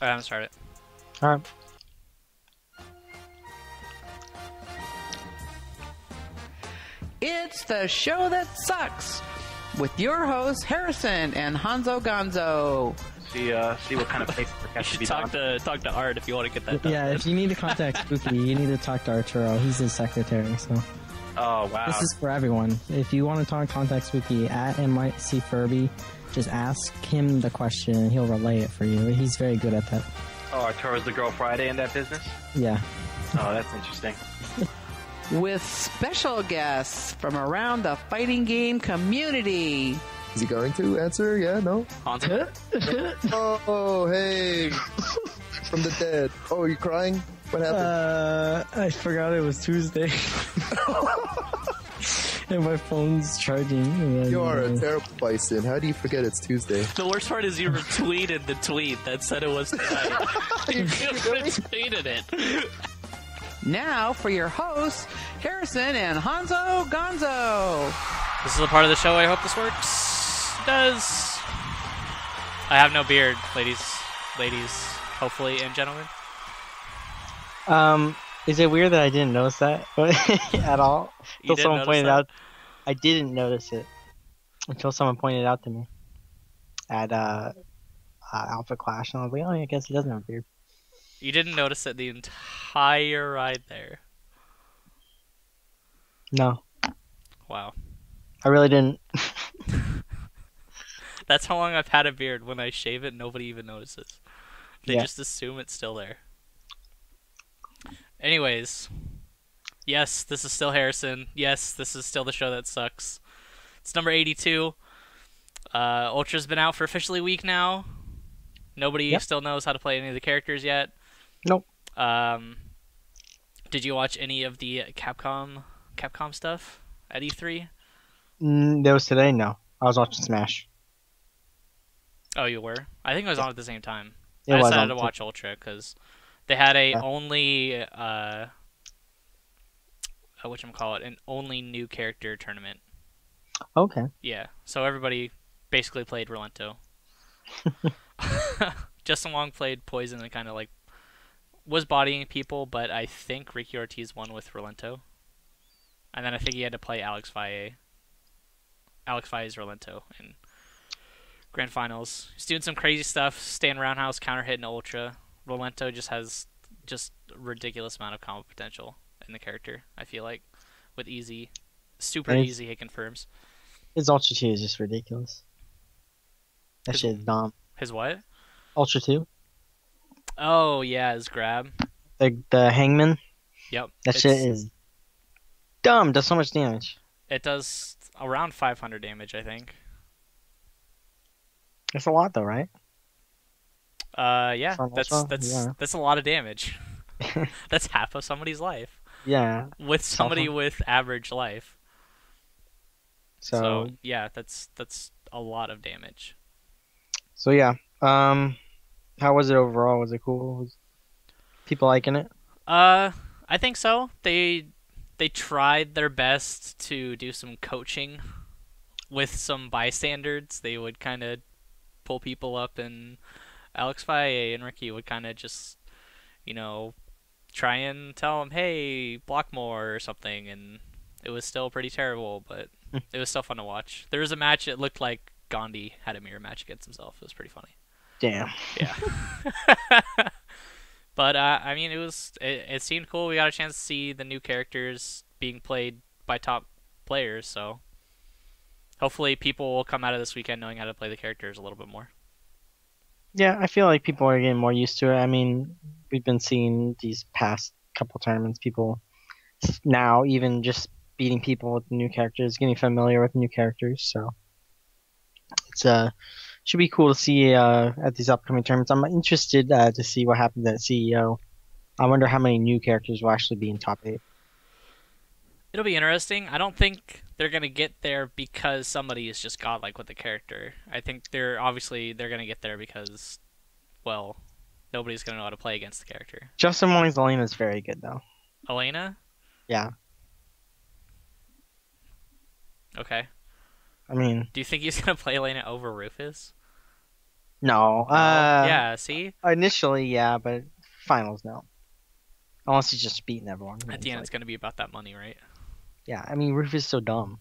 Alright, I'm start it. Alright. It's the show that sucks with your hosts Harrison and Honzo Gonzo. See what kind of paperwork You has to should be done. talk to Art if you want to get that done. Yeah, if you need to contact Spooky, you need to talk to Arturo. He's his secretary, so. Oh wow. This is for everyone. If you want to contact Spooky at MIC Furby, just ask him the question and he'll relay it for you. He's very good at that. Oh, Arturo's the Girl Friday in that business? Yeah. Oh, that's interesting. With special guests from around the fighting game community. Is he going to answer? Yeah, no? Honzo? Oh, hey. From the dead. Oh, are you crying? What happened? I forgot it was Tuesday. And my phone's charging. You are a terrible bison. How do you forget it's Tuesday? The worst part is you retweeted the tweet that said it was tonight. You retweeted it. Now for your hosts, Harrison and Honzo Gonzo. This is the part of the show I hope this works. It does. I have no beard, ladies, hopefully, and gentlemen. Is it weird that I didn't notice that at all? You Until didn't someone notice pointed that? out. I didn't notice it until someone pointed it out to me at Alpha Clash, and I was like, oh, yeah, I guess he doesn't have a beard. You didn't notice it the entire ride there. No, Wow. I really didn't. That's how long I've had a beard. When I shave it, nobody even notices. They Yeah. just assume it's still there. Anyways, yes, this is still Harrison. Yes, this is still the show that sucks. It's number 82. Ultra's been out for officially a week now. Nobody Yep. still knows how to play any of the characters yet. Nope. Did you watch any of the Capcom stuff at E3? That was today. No, I was watching Smash. Oh, you were? I think it was on at the same time. It I was decided on to watch Ultra because they had a Yeah. only whatchamacallit, an only new character tournament. Okay. Yeah, so everybody basically played Rolento. Justin Wong played Poison and kind of like was bodying people, but I think Ricky Ortiz won with Rolento. And then I think he had to play Alex Valle. Alex Valle's Rolento in Grand Finals. He's doing some crazy stuff, staying roundhouse, counter hitting Ultra. Rolento just has just a ridiculous amount of combo potential in the character, I feel like, with super Right. easy hit confirms. His Ultra 2 is just ridiculous. That His- shit is dumb. His what? Ultra 2? Oh, yeah, his grab. The Hangman? Yep. That shit is dumb. Does so much damage. It does around 500 damage, I think. That's a lot though, right? Yeah, For an that's Ultra? Yeah. that's a lot of damage. That's half of somebody's life Yeah. with somebody Awesome. with average life. So So yeah, that's a lot of damage. yeah. How was it overall? Was it cool? Was people liking it? I think so. They tried their best to do some coaching with some bystanders. They would kind of pull people up, and Alex Valle and Ricky would kind of just, try and tell them, hey, block more or something, and it was still pretty terrible, but it was still fun to watch. There was a match, it looked like Gandhi had a mirror match against himself. It was pretty funny. Damn. Yeah. But I mean, it seemed cool. We got a chance to see the new characters being played by top players, so hopefully people will come out of this weekend knowing how to play the characters a little bit more. Yeah, I feel like people are getting more used to it. I mean, we've been seeing these past couple tournaments, people now even just beating people with new characters, getting familiar with new characters. So it's should be cool to see at these upcoming tournaments. I'm interested to see what happens at CEO. I wonder how many new characters will actually be in top 8. It'll be interesting. I don't think they're gonna get there because somebody is just godlike with the character. I think they're gonna get there because, well, nobody's gonna know how to play against the character. Justin Wong's Elena is very good though. Elena? Yeah. Okay. I mean, Do you think he's gonna play Elena over Rufus? No. No? Yeah, see? Initially, yeah, but finals, no. Unless he's just beating everyone. At the end, Like, it's going to be about that money, right? yeah, I mean, Roof is so dumb.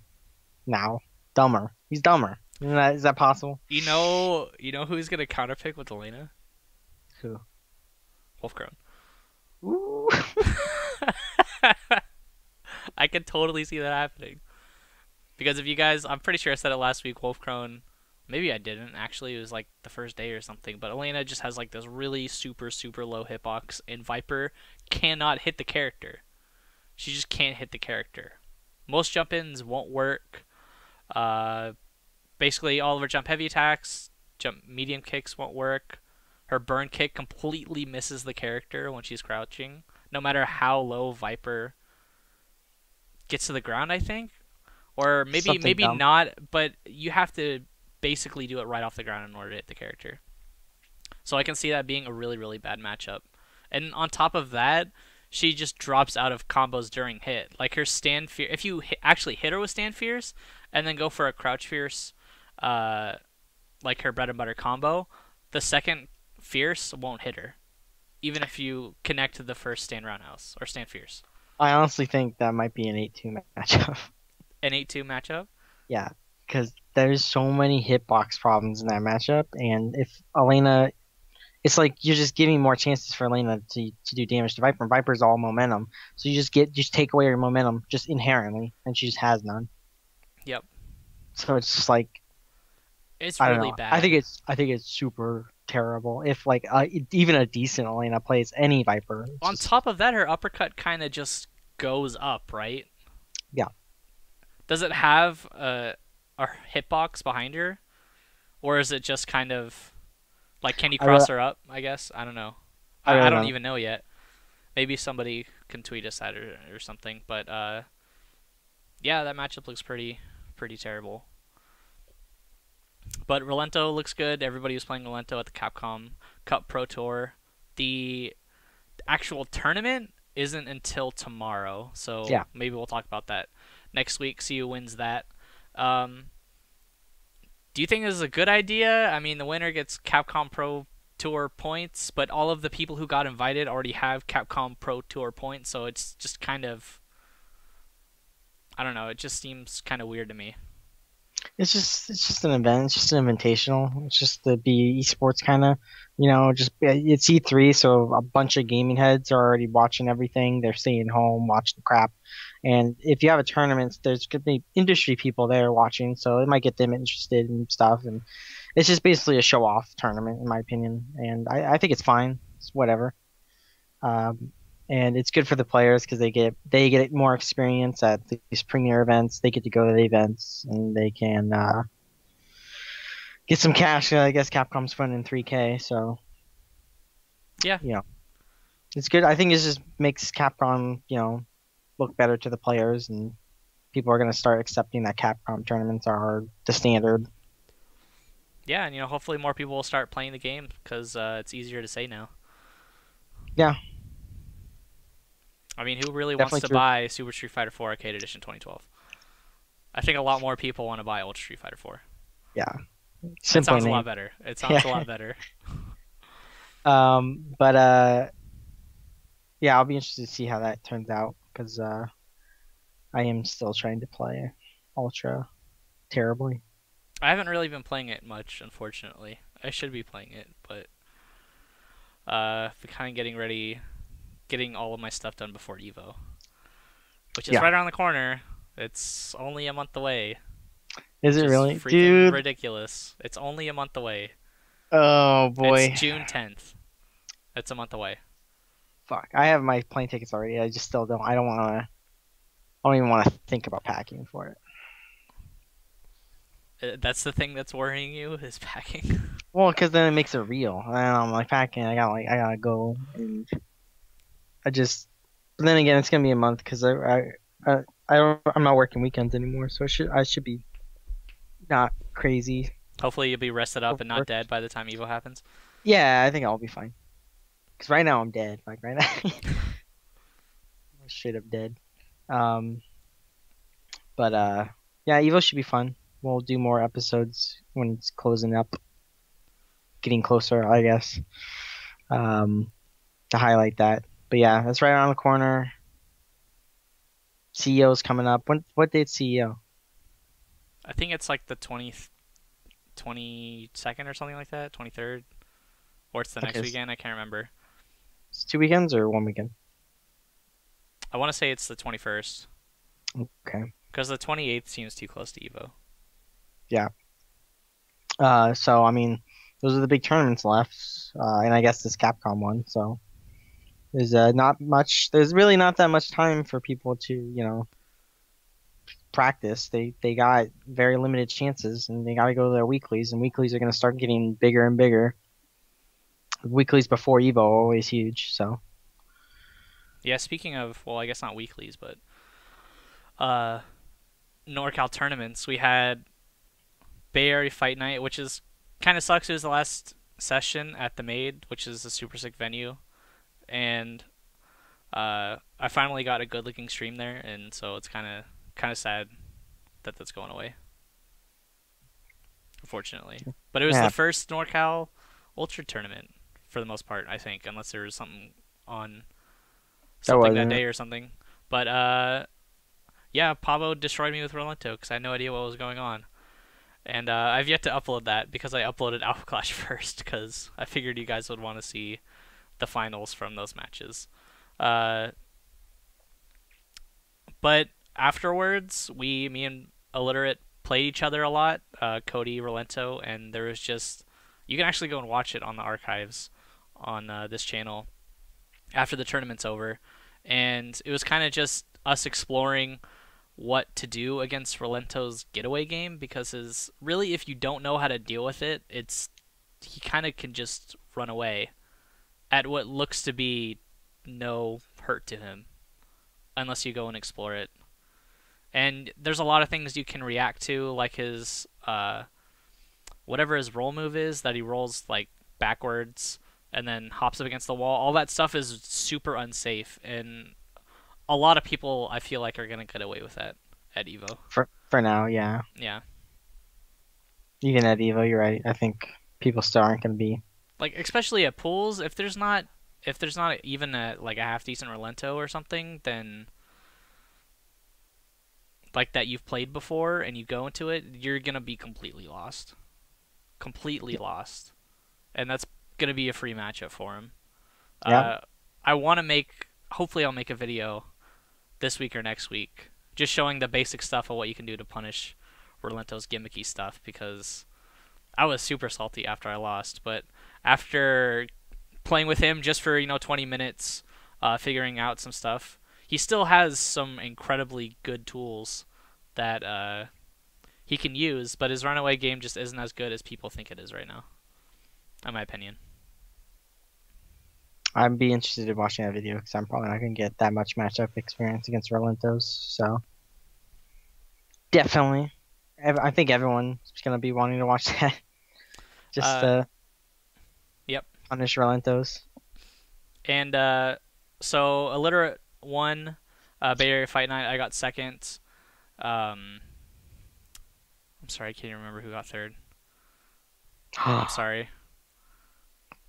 Now. Dumber. He's dumber. Is that possible? You know who's going to counterpick with Elena? Who? Wolfcrone. Ooh. I could totally see that happening. Because if you guys, I'm pretty sure I said it last week, Wolfcrone, maybe I didn't, actually, it was like the first day or something, but Elena just has like this really super, super low hitbox, and Viper cannot hit the character. She just can't hit the character. Most jump-ins won't work. Basically, all of her jump heavy attacks, jump medium kicks won't work. Her burn kick completely misses the character when she's crouching, no matter how low Viper gets to the ground, I think. Or maybe dumb. not, but you have to basically do it right off the ground in order to hit the character. So I can see that being a really, really bad matchup. And on top of that, she just drops out of combos during hit. Like her stand fierce, if you actually hit her with stand fierce and then go for a crouch fierce, like her bread and butter combo, the second fierce won't hit her, even if you connect to the first stand roundhouse or stand fierce. I honestly think that might be an 8-2 matchup. An 8-2 matchup? Yeah, because there's so many hitbox problems in that matchup, and if Elena, it's like you're just giving more chances for Elena to do damage to Viper. Viper's all momentum, so you just take away her momentum just inherently, and she just has none. Yep. So it's just like It's I don't really know. bad. I think it's super terrible. If like even a decent Elena plays any Viper. On top of that, her uppercut kind of just goes up, right? Yeah. Does it have a hitbox behind her, or is it just kind of like, can you cross her up? I guess I don't know. I don't even know yet. Maybe somebody can tweet us that or something. But yeah, that matchup looks pretty terrible. But Rolento looks good. Everybody was playing Rolento at the Capcom Cup Pro Tour. The actual tournament isn't until tomorrow, so Yeah. maybe we'll talk about that next week, see who wins that. Do you think this is a good idea? I mean, the winner gets Capcom Pro Tour points, but all of the people who got invited already have Capcom Pro Tour points, so it's just kind of, I don't know, it just seems kind of weird to me. It's just an event. It's just an invitational. It's just to be esports kind of, just it's E3, so a bunch of gaming heads are already watching everything. They're staying home, watching crap. And if you have a tournament, there's going to be industry people there watching, so it might get them interested in stuff. And it's just basically a show-off tournament, in my opinion. And I think it's fine. It's whatever. And it's good for the players because they get more experience at these premier events. They get to go to the events and they can get some cash. I guess Capcom's funding 3K, so Yeah, it's good. I think it just makes Capcom look better to the players, and people are gonna start accepting that Capcom tournaments are the standard. yeah, and hopefully more people will start playing the game because it's easier to say now. Yeah. I mean, who really Definitely wants to true. buy Super Street Fighter 4 Arcade Edition 2012? I think a lot more people want to buy Ultra Street Fighter 4. Yeah. It Simply sounds a named. lot better. It sounds a lot better. But yeah, I'll be interested to see how that turns out because I am still trying to play Ultra terribly. I haven't really been playing it much, unfortunately. I should be playing it, but kind of getting all of my stuff done before Evo, which is Yeah. right around the corner. It's only a month away. Is it Which really, freaking dude? ridiculous. It's only a month away. Oh boy, It's June 10th. It's a month away. fuck! I have my plane tickets already. I just still don't. I don't even want to think about packing for it. That's the thing that's worrying you, is packing. Well, because then it makes it real. And I'm like packing. I gotta go, and I just. But then again, it's gonna be a month because I'm not working weekends anymore, so I should be not crazy. Hopefully you'll be rested up and not Work. dead by the time Evo happens. Yeah, I think I'll be fine. Because right now I'm dead. Like right now, I'm straight up dead. But yeah, Evo should be fun. We'll do more episodes when it's closing up. getting closer, I guess, to highlight that. But yeah, that's right around the corner. CEO's coming up. What date's CEO? I think it's like the 22nd or something like that, 23rd, or it's the next Okay, weekend. I can't remember. it's 2 weekends or 1 weekend? I want to say it's the 21st Okay. because the 28th seems too close to Evo. Yeah. So I mean, those are the big tournaments left, and I guess this Capcom one. So there's not much. There's really not that much time for people to, practice. They got very limited chances, and they got to go to their weeklies, and weeklies are going to start getting bigger and bigger. Weeklies before Evo are always huge. So Yeah, speaking of, well, I guess not weeklies, but NorCal tournaments, we had Bay Area Fight Night, which is kind of sucks. It was the last session at the Maid, which is a super sick venue, and I finally got a good looking stream there, and so it's kind of sad that that's going away, unfortunately. But it was the first NorCal Ultra tournament for the most part, I think, unless there was something that day or something. But yeah, Pavo destroyed me with Rolento because I had no idea what was going on. And I've yet to upload that because I uploaded Alpha Clash first because I figured you guys would want to see the finals from those matches. But afterwards, me and Illiterate played each other a lot, Cody, Rolento, and there was just... You can actually go and watch it on the archives on this channel after the tournament's over. And it was kind of just us exploring what to do against Rolento's getaway game, because really, if you don't know how to deal with it, he kind of can just run away at what looks to be no hurt to him unless you go and explore it. And there's a lot of things you can react to, like his whatever his roll move is, that he rolls like backwards and then hops up against the wall. All that stuff is super unsafe, and a lot of people, I feel like, are going to get away with that at EVO. For now, yeah. Yeah. Even at EVO, you're right. I think people still aren't going to be... Like, especially at pools, if there's not even a half-decent Rolento or something, then... like that you've played before and you go into it, you're going to be completely lost. Completely lost. And that's going to be a free matchup for him. Yeah. I want to hopefully I'll make a video this week or next week just showing the basic stuff of what you can do to punish Rolento's gimmicky stuff, because I was super salty after I lost, but after playing with him just for 20 minutes, figuring out some stuff, he still has some incredibly good tools that he can use, but his runaway game just isn't as good as people think it is right now, in my opinion. I'd be interested in watching that video because I'm probably not going to get that much matchup experience against Rolentos. So definitely, I think everyone's going to be wanting to watch that. Just yep, punish Rolentos. And so Illiterate won Bay Area Fight Night. I got second. I'm sorry, I can't even remember who got third. I'm sorry.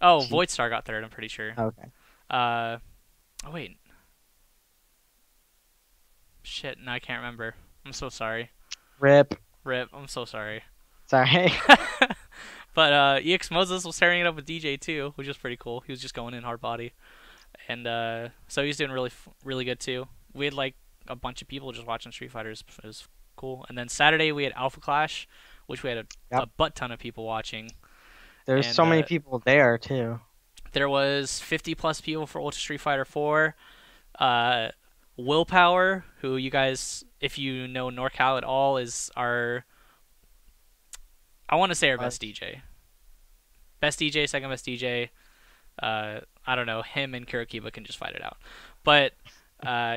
Oh, Voidstar got third, I'm pretty sure. Okay. Oh, wait. Shit, no, I can't remember. I'm so sorry. Rip. I'm so sorry. Sorry. But EX Moses was tearing it up with DJ too, which was pretty cool. He was just going in hard body. And so he's doing really good too. We had like a bunch of people just watching Street Fighters. It was cool. And then Saturday we had Alpha Clash, which we had a butt ton of people watching. There's so many people there too. There was 50 plus people for Ultra Street Fighter 4. Willpower, who you guys, if you know NorCal at all, is our, I want to say our best DJ. Best DJ, second best DJ. I don't know, him and Kirakiba can just fight it out. But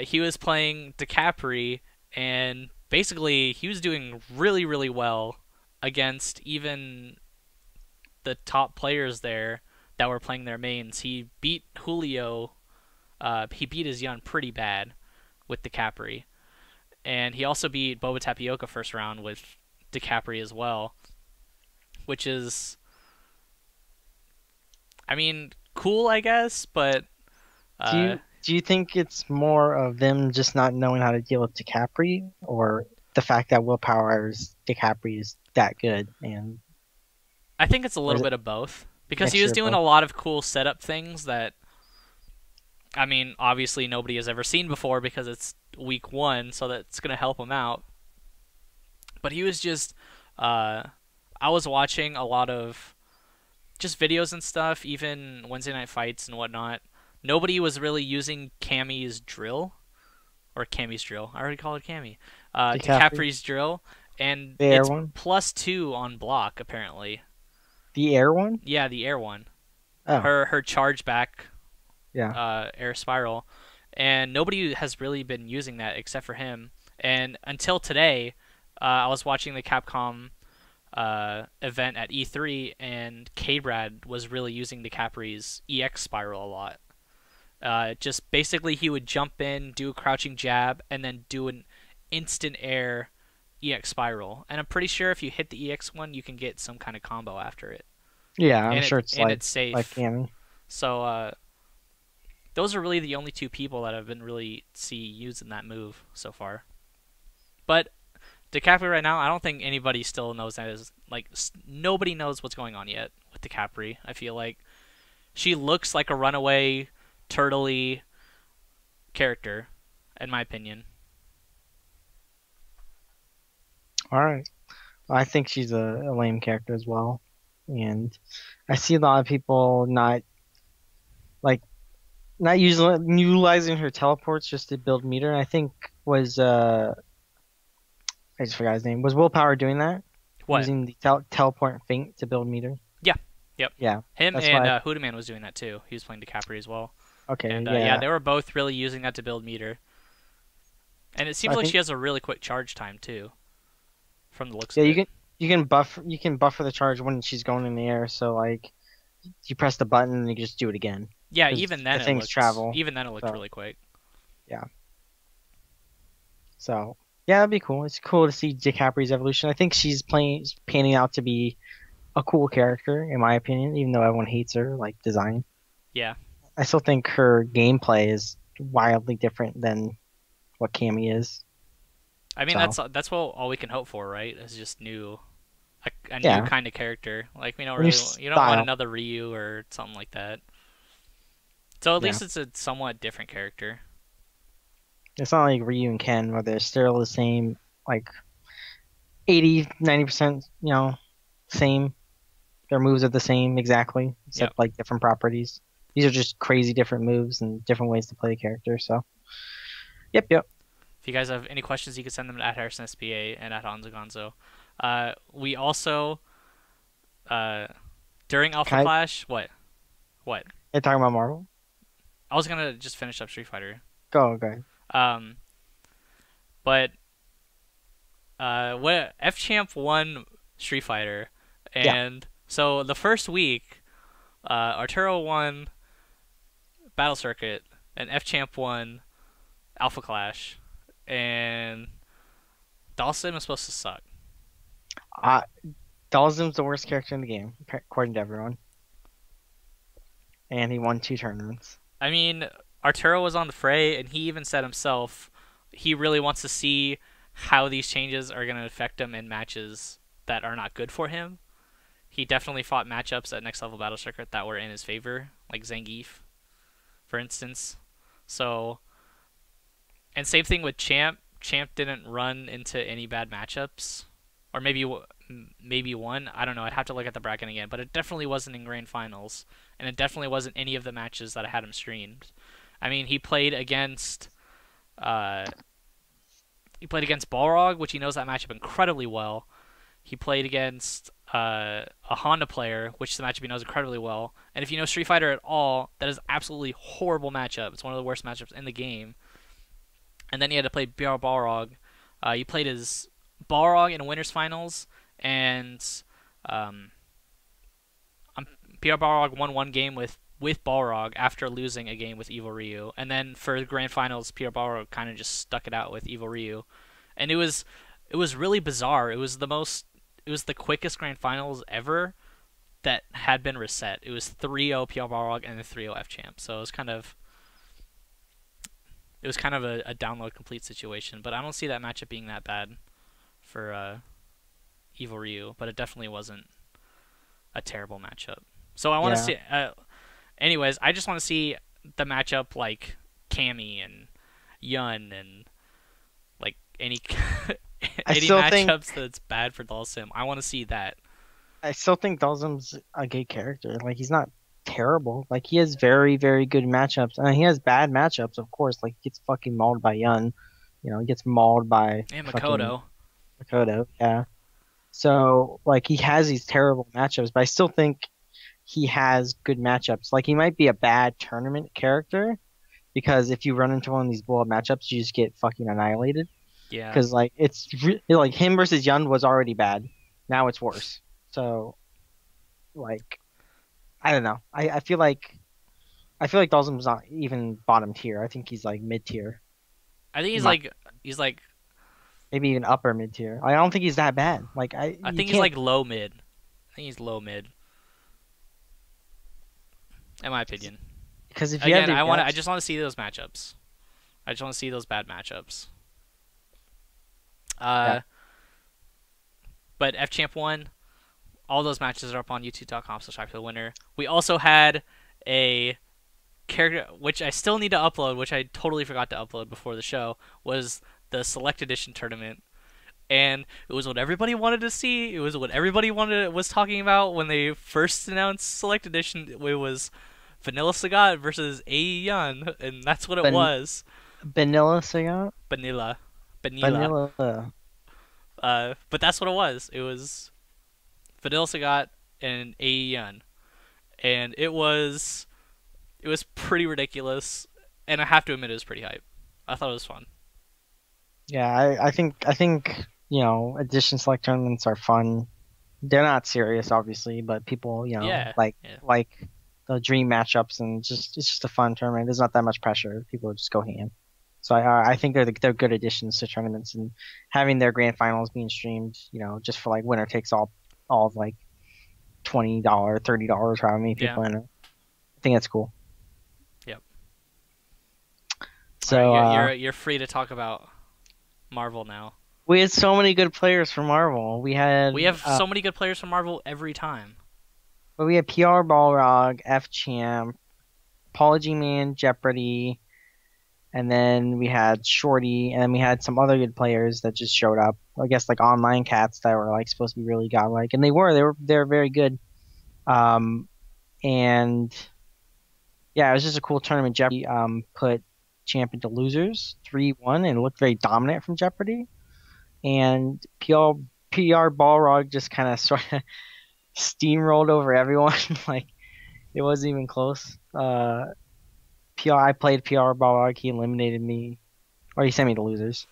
he was playing DeCapri, and basically he was doing really, really well against even the top players there that were playing their mains. He beat Julio. He beat his Yun pretty bad with DeCapri. And he also beat Boba Tapioca first round with DeCapri as well, which is I mean, cool, I guess, but Do you think it's more of them just not knowing how to deal with DiCaprio, or the fact that DiCaprio is that good? And I think it's a or little is it bit of both because he mixture was of doing both? a lot of cool setup things that, I mean, obviously nobody has ever seen before because it's week 1, so that's gonna help him out. But he was just, I was watching a lot of just videos and stuff, even Wednesday night fights and whatnot. Nobody was really using Cammy's drill, or Cammy's drill. I already called it Cammy. DiCaprio? DiCaprio's drill, and The air it's one? +2 on block apparently. The air one? Yeah, the air one. Oh, Her charge back yeah. air spiral, and nobody has really been using that except for him. And until today, I was watching the Capcom event at E3, and K-Brad was really using DiCaprio's EX spiral a lot. Just basically he would jump in, do a crouching jab, and then do an instant air EX spiral. And I'm pretty sure if you hit the EX one, you can get some kind of combo after it. Yeah, I'm And sure it's it's safe. like Cammy. So those are really the only two people that I've been really using that move so far. But DiCaprio right now, I don't think anybody still knows that is like nobody knows what's going on yet with DiCaprio. I feel like she looks like a runaway turtley character, in my opinion. All right. Well, I think she's a lame character as well, and I see a lot of people like not utilizing her teleports just to build meter. I think was I just forgot his name. Was Willpower doing that? What? Using the teleport and feint to build meter? Yeah. Yep. Yeah. Him That's and why Hoodaman was doing that too. He was playing DiCaprio as well. Okay, And yeah. yeah, they were both really using that to build meter. And it seems I like think- she has a really quick charge time too, from the looks Yeah, of you it. you can buffer the charge when she's going in the air. So like, you press the button and you can just do it again. Yeah, 'cause even then the it things looked, travel, even then it looked so. really quick. So yeah, that'd be cool. It's cool to see DiCaprio's evolution. I think she's panning out to be a cool character in my opinion, even though everyone hates her like design. Yeah. I still think her gameplay is wildly different than what Cammy is. I mean, So. that's what all we can hope for, right? Is just a new Yeah. kind of character. Like we don't A new really, you don't want style. another Ryu or something like that. So at Yeah. least it's a somewhat different character. It's not like Ryu and Ken where they're still the same, like 80-90%, same. Their moves are the same exactly, except Yep. like different properties. These are just crazy different moves and different ways to play the character. So, yep. If you guys have any questions, you can send them to @HarrisonSPA and @Honzo Gonzo. We also, during Alpha Can I- Clash, what? You're talking about Marvel? I was gonna just finish up Street Fighter. Go ahead. But what F-Champ won Street Fighter, Yeah. and so the first week, Arturo won Battle Circuit, and F-Champ won Alpha Clash, and Dhalsim is supposed to suck. Dhalsim's the worst character in the game, according to everyone. And he won 2 tournaments. I mean, Arturo was on the fray, and he even said himself he really wants to see how these changes are going to affect him in matches that are not good for him. He definitely fought matchups at Next Level Battle Circuit that were in his favor, like Zangief, for instance. So, and same thing with Champ. Champ didn't run into any bad matchups, or maybe one. I don't know. I'd have to look at the bracket again, but it definitely wasn't in grand finals, and it definitely wasn't any of the matches that I had him streamed. I mean, he played against Balrog, which he knows that matchup incredibly well. He played against a Honda player, which the matchup he knows incredibly well. And if you know Street Fighter at all, that is absolutely horrible matchup. It's one of the worst matchups in the game. And then he had to play Balrog. He played his Balrog in winners finals, and PR Balrog won one game with Balrog after losing a game with Evil Ryu. And then for the grand finals, PR Balrog kind of just stuck it out with Evil Ryu. And it was really bizarre. It was the quickest grand finals ever. that had been reset. It was 3-0 PR Balrog and then 3-0 F Champ. So it was kind of a download complete situation. But I don't see that matchup being that bad for Evil Ryu. But it definitely wasn't a terrible matchup. So I want to see. Anyways, I just want to see the matchup like Cammy and Yun and like any matchups that's bad for Dhalsim. I want to see that. I still think Dhalsim's a good character. Like, he's not terrible. Like, he has very, very good matchups. And he has bad matchups, of course. Like, he gets fucking mauled by Yun. You know, he gets mauled by Makoto. Makoto, yeah. So, like, he has these terrible matchups, but I still think he has good matchups. Like, he might be a bad tournament character, because if you run into one of these blow-up matchups, you just get fucking annihilated. Yeah. Because, like, like, him versus Yun was already bad. Now it's worse. So, like, I don't know. I feel like Dhalsim's not even bottom tier. I think he's like mid tier. I think he's like maybe even upper mid tier. I don't think he's that bad. Like I think he's like low mid. I think he's low mid. In my opinion. Because if you have I just want to see those matchups. I just want to see those bad matchups. But F Champ 1, all those matches are up on youtube.com/IPLAYWINNER. We also had a character, which I still need to upload, which I totally forgot to upload before the show, was the Select Edition tournament. And it was what everybody wanted to see. It was what everybody was talking about when they first announced Select Edition. It was Vanilla Sagat versus A Yun, and that's what it was. Vanilla Sagat? Vanilla. But that's what it was. It was Vanilla Sagat and A Yun, and it was pretty ridiculous, and I have to admit it was pretty hype. I thought it was fun. Yeah, I think you know, edition select tournaments are fun. They're not serious, obviously, but people, you know, like the dream matchups, and it's just a fun tournament. There's not that much pressure. People just go ham. So I think they're good additions to tournaments, and having their grand finals being streamed, you know, just for like winner takes all of like $20, $30, however many people in it. I think that's cool. Yep. So right, you're free to talk about Marvel now. We had so many good players from Marvel. We have so many good players from Marvel every time. But we had PR Balrog, F Champ, Apology Man, Jeopardy, and then we had Shorty, and then we had some other good players that just showed up. I guess like online cats that were like supposed to be really godlike, and they were very good. And yeah, it was just a cool tournament. Jeopardy put Champ into losers 3-1 and looked very dominant from Jeopardy. And PR Balrog just kind of sort of steamrolled over everyone. Like, it wasn't even close. I played PR Balrog. He eliminated me, or he sent me to losers.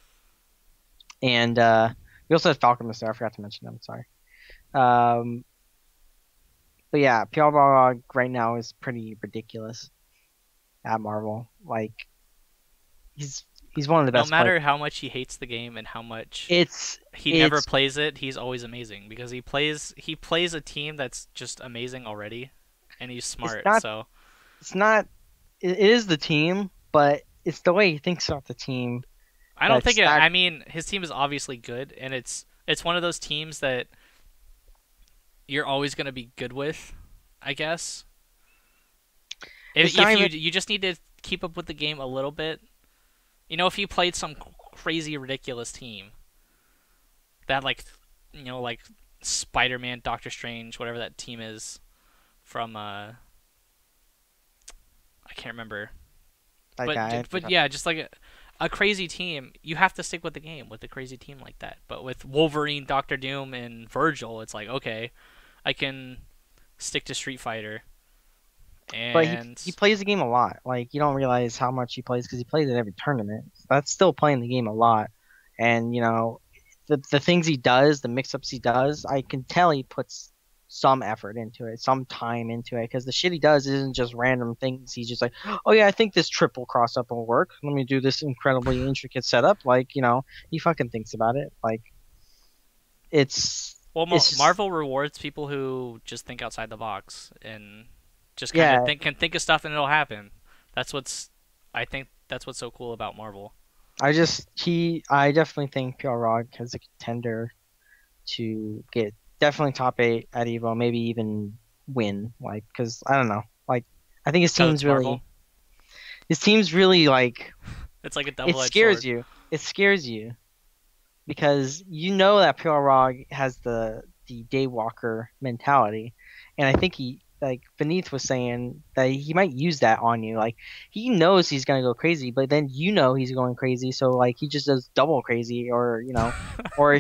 And we also had Falcon there. I forgot to mention him. Sorry. But yeah, PR Balrog right now is pretty ridiculous at Marvel. Like, he's one of the best. No matter how much he hates the game and how much he never plays it, he's always amazing because he plays a team that's just amazing already, and he's smart. It is the team, but it's the way he thinks about the team. I don't think it. I mean, his team is obviously good, and it's one of those teams that you're always going to be good with, I guess. If you just need to keep up with the game a little bit. You know, if you played some crazy, ridiculous team that, like, you know, like Spider-Man, Doctor Strange, whatever that team is from, I can't remember. But yeah, just like a crazy team, you have to stick with the game with a crazy team like that. But with Wolverine, Doctor Doom, and Virgil, it's like, okay, I can stick to Street Fighter. But he plays the game a lot. Like, you don't realize how much he plays because he plays at every tournament. That's still playing the game a lot. And, you know, the things he does, the mix-ups he does, I can tell he puts some effort into it, some time into it. Because the shit he does isn't just random things. He's just like, oh yeah, I think this triple cross-up will work. Let me do this incredibly intricate setup. Like, you know, he fucking thinks about it. Like, it's Well, it's just, Marvel rewards people who just think outside the box and just kind of yeah. can think of stuff and it'll happen. That's what's I think that's what's so cool about Marvel. I definitely think PR Rog has a contender to get definitely top 8 at Evo, maybe even win. Like, because I don't know, like I think Because it's Marvel. his team's really like It's like a it double-edged scares sword. you. It scares you because you know that PR Rog has the Daywalker mentality, and I think he like Beneath was saying that he might use that on you. Like he knows he's gonna go crazy, but then you know he's going crazy, so like he just does double crazy, or or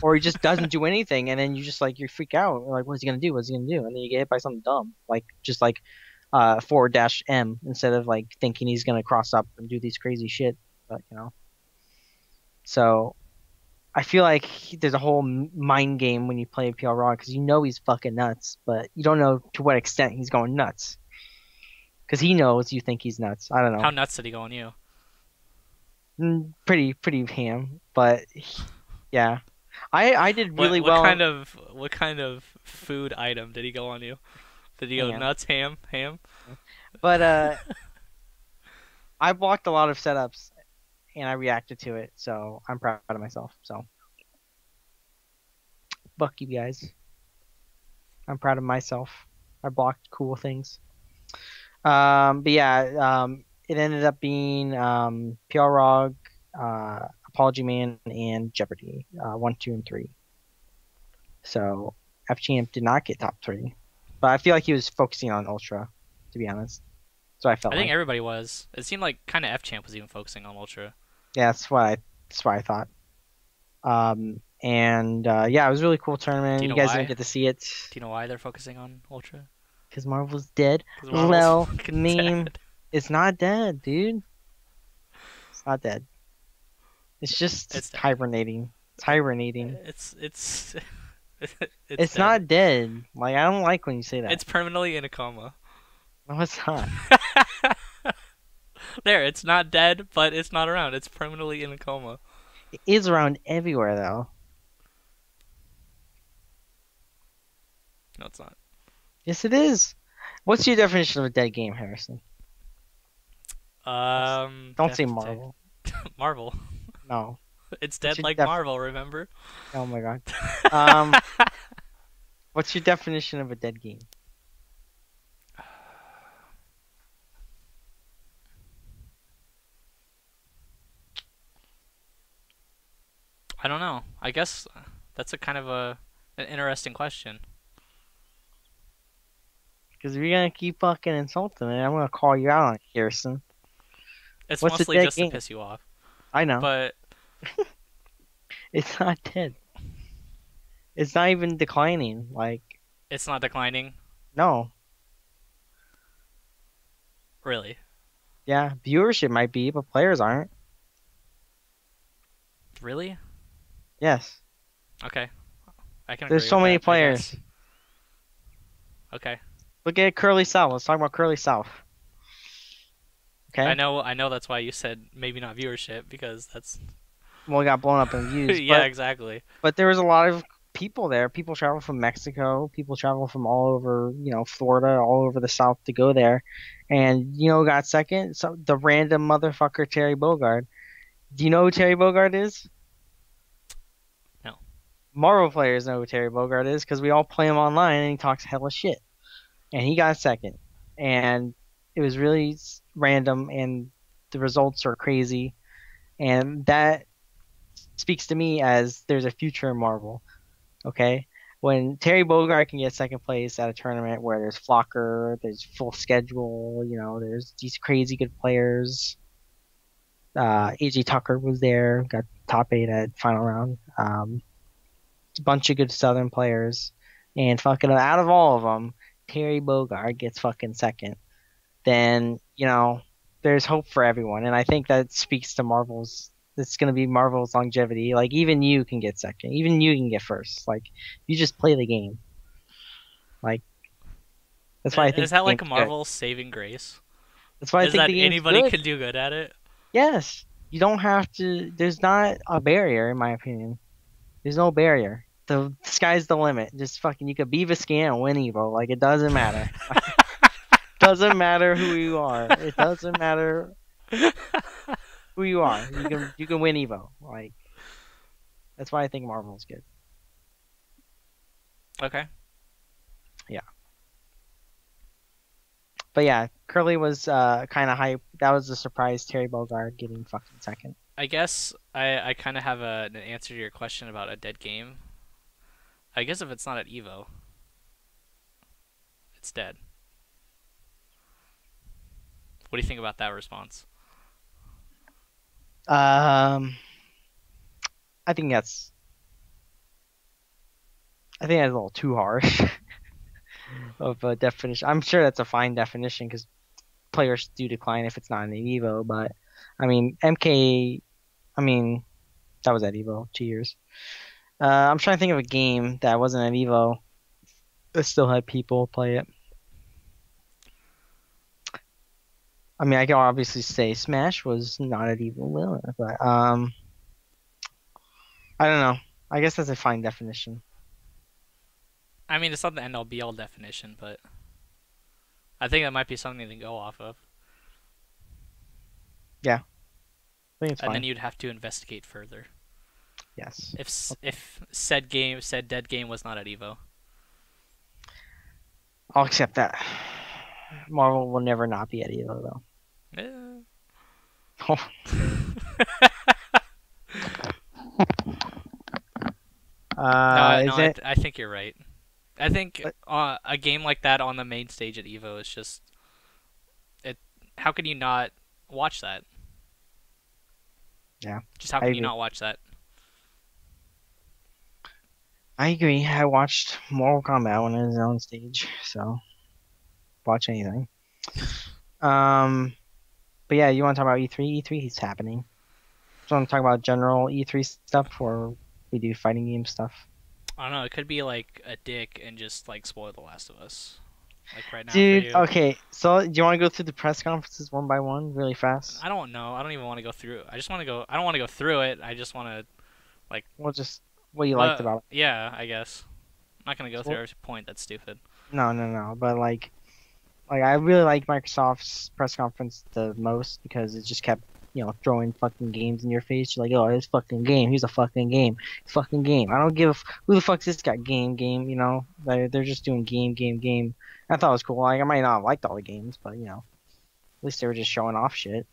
or he just doesn't do anything, and then you just like you freak out, like what's he gonna do? What's he gonna do? And then you get hit by something dumb, like just like forward dash M instead of like thinking he's gonna cross up and do these crazy shit, but So I feel like there's a whole mind game when you play PL Raw because you know he's fucking nuts, but you don't know to what extent he's going nuts. Because he knows you think he's nuts. I don't know. How nuts did he go on you? Pretty ham, but yeah. I did really well. What kind of food item did he go on you? Did he go nuts? Ham? But I blocked a lot of setups and I reacted to it, so I'm proud of myself. So fuck you guys. I'm proud of myself. I blocked cool things. But yeah, it ended up being PR Rog, Apology Man, and Jeopardy, 1, 2, and 3. So FGM did not get top 3, but I feel like he was focusing on Ultra, to be honest. So I felt. I think everybody was. It seemed like kind of FChamp was even focusing on Ultra. Yeah, that's what I thought. And yeah, it was a really cool tournament. You guys didn't get to see it. Do you know why they're focusing on Ultra? Because Marvel's dead. Marvel's meme. dead. It's not dead, dude. It's not dead. It's just hibernating. It's hibernating. It's not dead. Like, I don't like when you say that. It's permanently in a coma. No, it's not. There, it's not dead, but it's not around. It's permanently in a coma. It is around everywhere, though. No, it's not. Yes, it is. What's your definition of a dead game, Harrison? Don't say Marvel. Marvel. No. It's dead like Marvel, remember? Oh my god. What's your definition of a dead game? I don't know. I guess that's a kind of an interesting question. Because if you're gonna keep fucking insulting me, I'm gonna call you out on it, Harrison. It's mostly just to piss you off. I know. But it's not dead. It's not even declining. Like, it's not declining? No. Really? Yeah, viewership might be, but players aren't. Really? Yes. Okay. I can. There's so many players. Okay. Look at Curly South. Let's talk about Curly South. Okay. I know. That's why you said maybe not viewership, because that's. Well, it got blown up in views. Yeah, exactly. But there was a lot of people there. People travel from Mexico. People travel from all over, Florida, all over the South to go there, and got second. So the random motherfucker Terry Bogard. Do you know who Terry Bogard is? No. Marvel players know who Terry Bogard is because we all play him online, and he talks hella shit. And he got second, and it was really random, and the results are crazy, and that speaks to me as there's a future in Marvel. Okay, when Terry Bogard can get second place at a tournament where there's Flocker, there's full schedule, there's these crazy good players. AJ Tucker was there, got top 8 at final round. A bunch of good Southern players, and fucking out of all of them, Terry Bogard gets fucking second. Then there's hope for everyone, and I think that speaks to Marvel's. It's gonna be Marvel's longevity. Like, even you can get second, even you can get first. Like, you just play the game. Like, that's why I think. Is that like a Marvel saving grace? That's why I think the game's anybody good. can do good at it. Yes, you don't have to. There's not a barrier, in my opinion. There's no barrier. The sky's the limit. Just fucking, you could be Viscan and win Evo. Like, it doesn't matter. Doesn't matter who you are. It doesn't matter who you are. You can win Evo. Like, that's why I think Marvel's good. Okay. Yeah. But yeah, Curly was kind of hype. That was a surprise. Terry Bogard getting fucking second. I guess I kind of have an answer to your question about a dead game. I guess if it's not at Evo, it's dead. What do you think about that response? I think that's a little too harsh of a definition. I'm sure that's a fine definition because players do decline if it's not an Evo. But I mean, MK. I mean, that was at Evo 2 years. I'm trying to think of a game that wasn't at Evo that still had people play it. I mean, I can obviously say Smash was not at Evo, but I don't know. I guess that's a fine definition. I mean, it's not the end-all be-all definition, but I think that might be something to go off of. Yeah, I think it's and fine. then you'd have to investigate further. Yes. If said dead game was not at Evo. I'll accept that. Marvel will never not be at Evo though. Yeah. I think you're right. I think a game like that on the main stage at Evo is just it. How can you not watch that? Yeah. Just how can you not watch that? I agree. I watched Mortal Kombat when it was on stage, so watch anything. But yeah, you want to talk about E3? E3 is happening. So want to talk about general E3 stuff, or we do fighting game stuff? I don't know. It could be like a dick and just like spoil The Last of Us, like right now. Dude, for you. okay. So do you want to go through the press conferences one by one, really fast? I don't know. I don't even want to go through. I just want to go. I don't want to go through it. I just want to, like. Well, just what you liked about it. Yeah, I guess. I'm not gonna go through every point. That's stupid. No. But like I really like Microsoft's press conference the most because it just kept, throwing fucking games in your face. You're like, oh, it's fucking game. Here's a fucking game. It's fucking game. I don't give who the fuck's this guy? Game. They're just doing game. I thought it was cool. Like, I might not have liked all the games, but at least they were just showing off shit.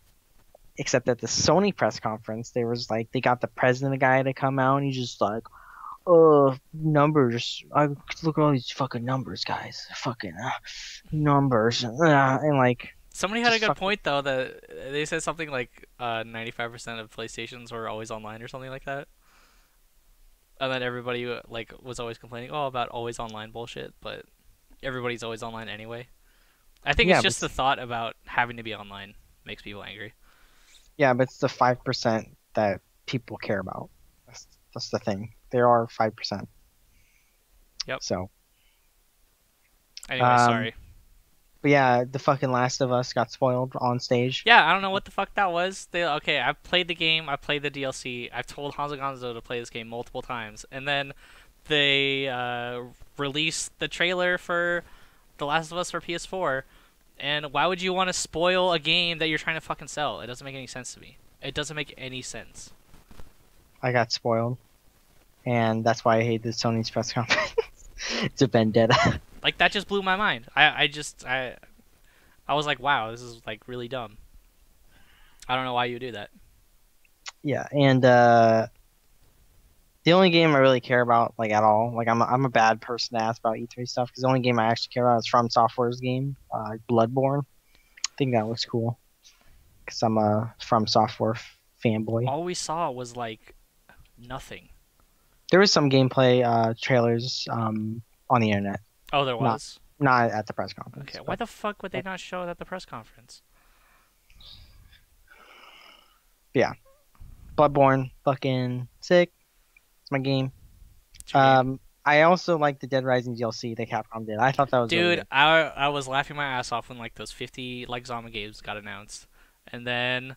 Except at the Sony press conference, they got the president guy to come out, and he's just like, numbers. Look at all these fucking numbers, guys. Fucking numbers. And like. Somebody had a good point though, that they said something like 95% of PlayStations were always online or something like that. And then everybody was always complaining, about always online bullshit, but everybody's always online anyway. I think it's just the thought about having to be online makes people angry. Yeah, but it's the 5% that people care about. That's the thing. There are 5%. Yep. So. Anyway, sorry. But yeah, the fucking Last of Us got spoiled on stage. Yeah, I don't know what the fuck that was. I've played the game, I've played the DLC, I've told Honzo Gonzo to play this game multiple times, and then they released the trailer for The Last of Us for PS4, and why would you want to spoil a game that you're trying to fucking sell? It doesn't make any sense to me. It doesn't make any sense. I got spoiled, and that's why I hate the Sony's press conference. It's a vendetta. Like, that just blew my mind. I was like, wow, this is like really dumb. I don't know why you do that. Yeah, and the only game I really care about, like, at all, like, I'm a bad person to ask about E3 stuff, because the only game I actually care about is From Software's game, Bloodborne. I think that looks cool, because I'm a From Software fanboy. All we saw was like nothing. There was some gameplay trailers on the internet. Oh, there was? Not at the press conference. Okay, why the fuck would they not show it at the press conference? Yeah. Bloodborne, fucking sick. It's my game. I also like the Dead Rising DLC that Capcom did. I thought that was really good. I was laughing my ass off when like those 50 like zombie games got announced. And then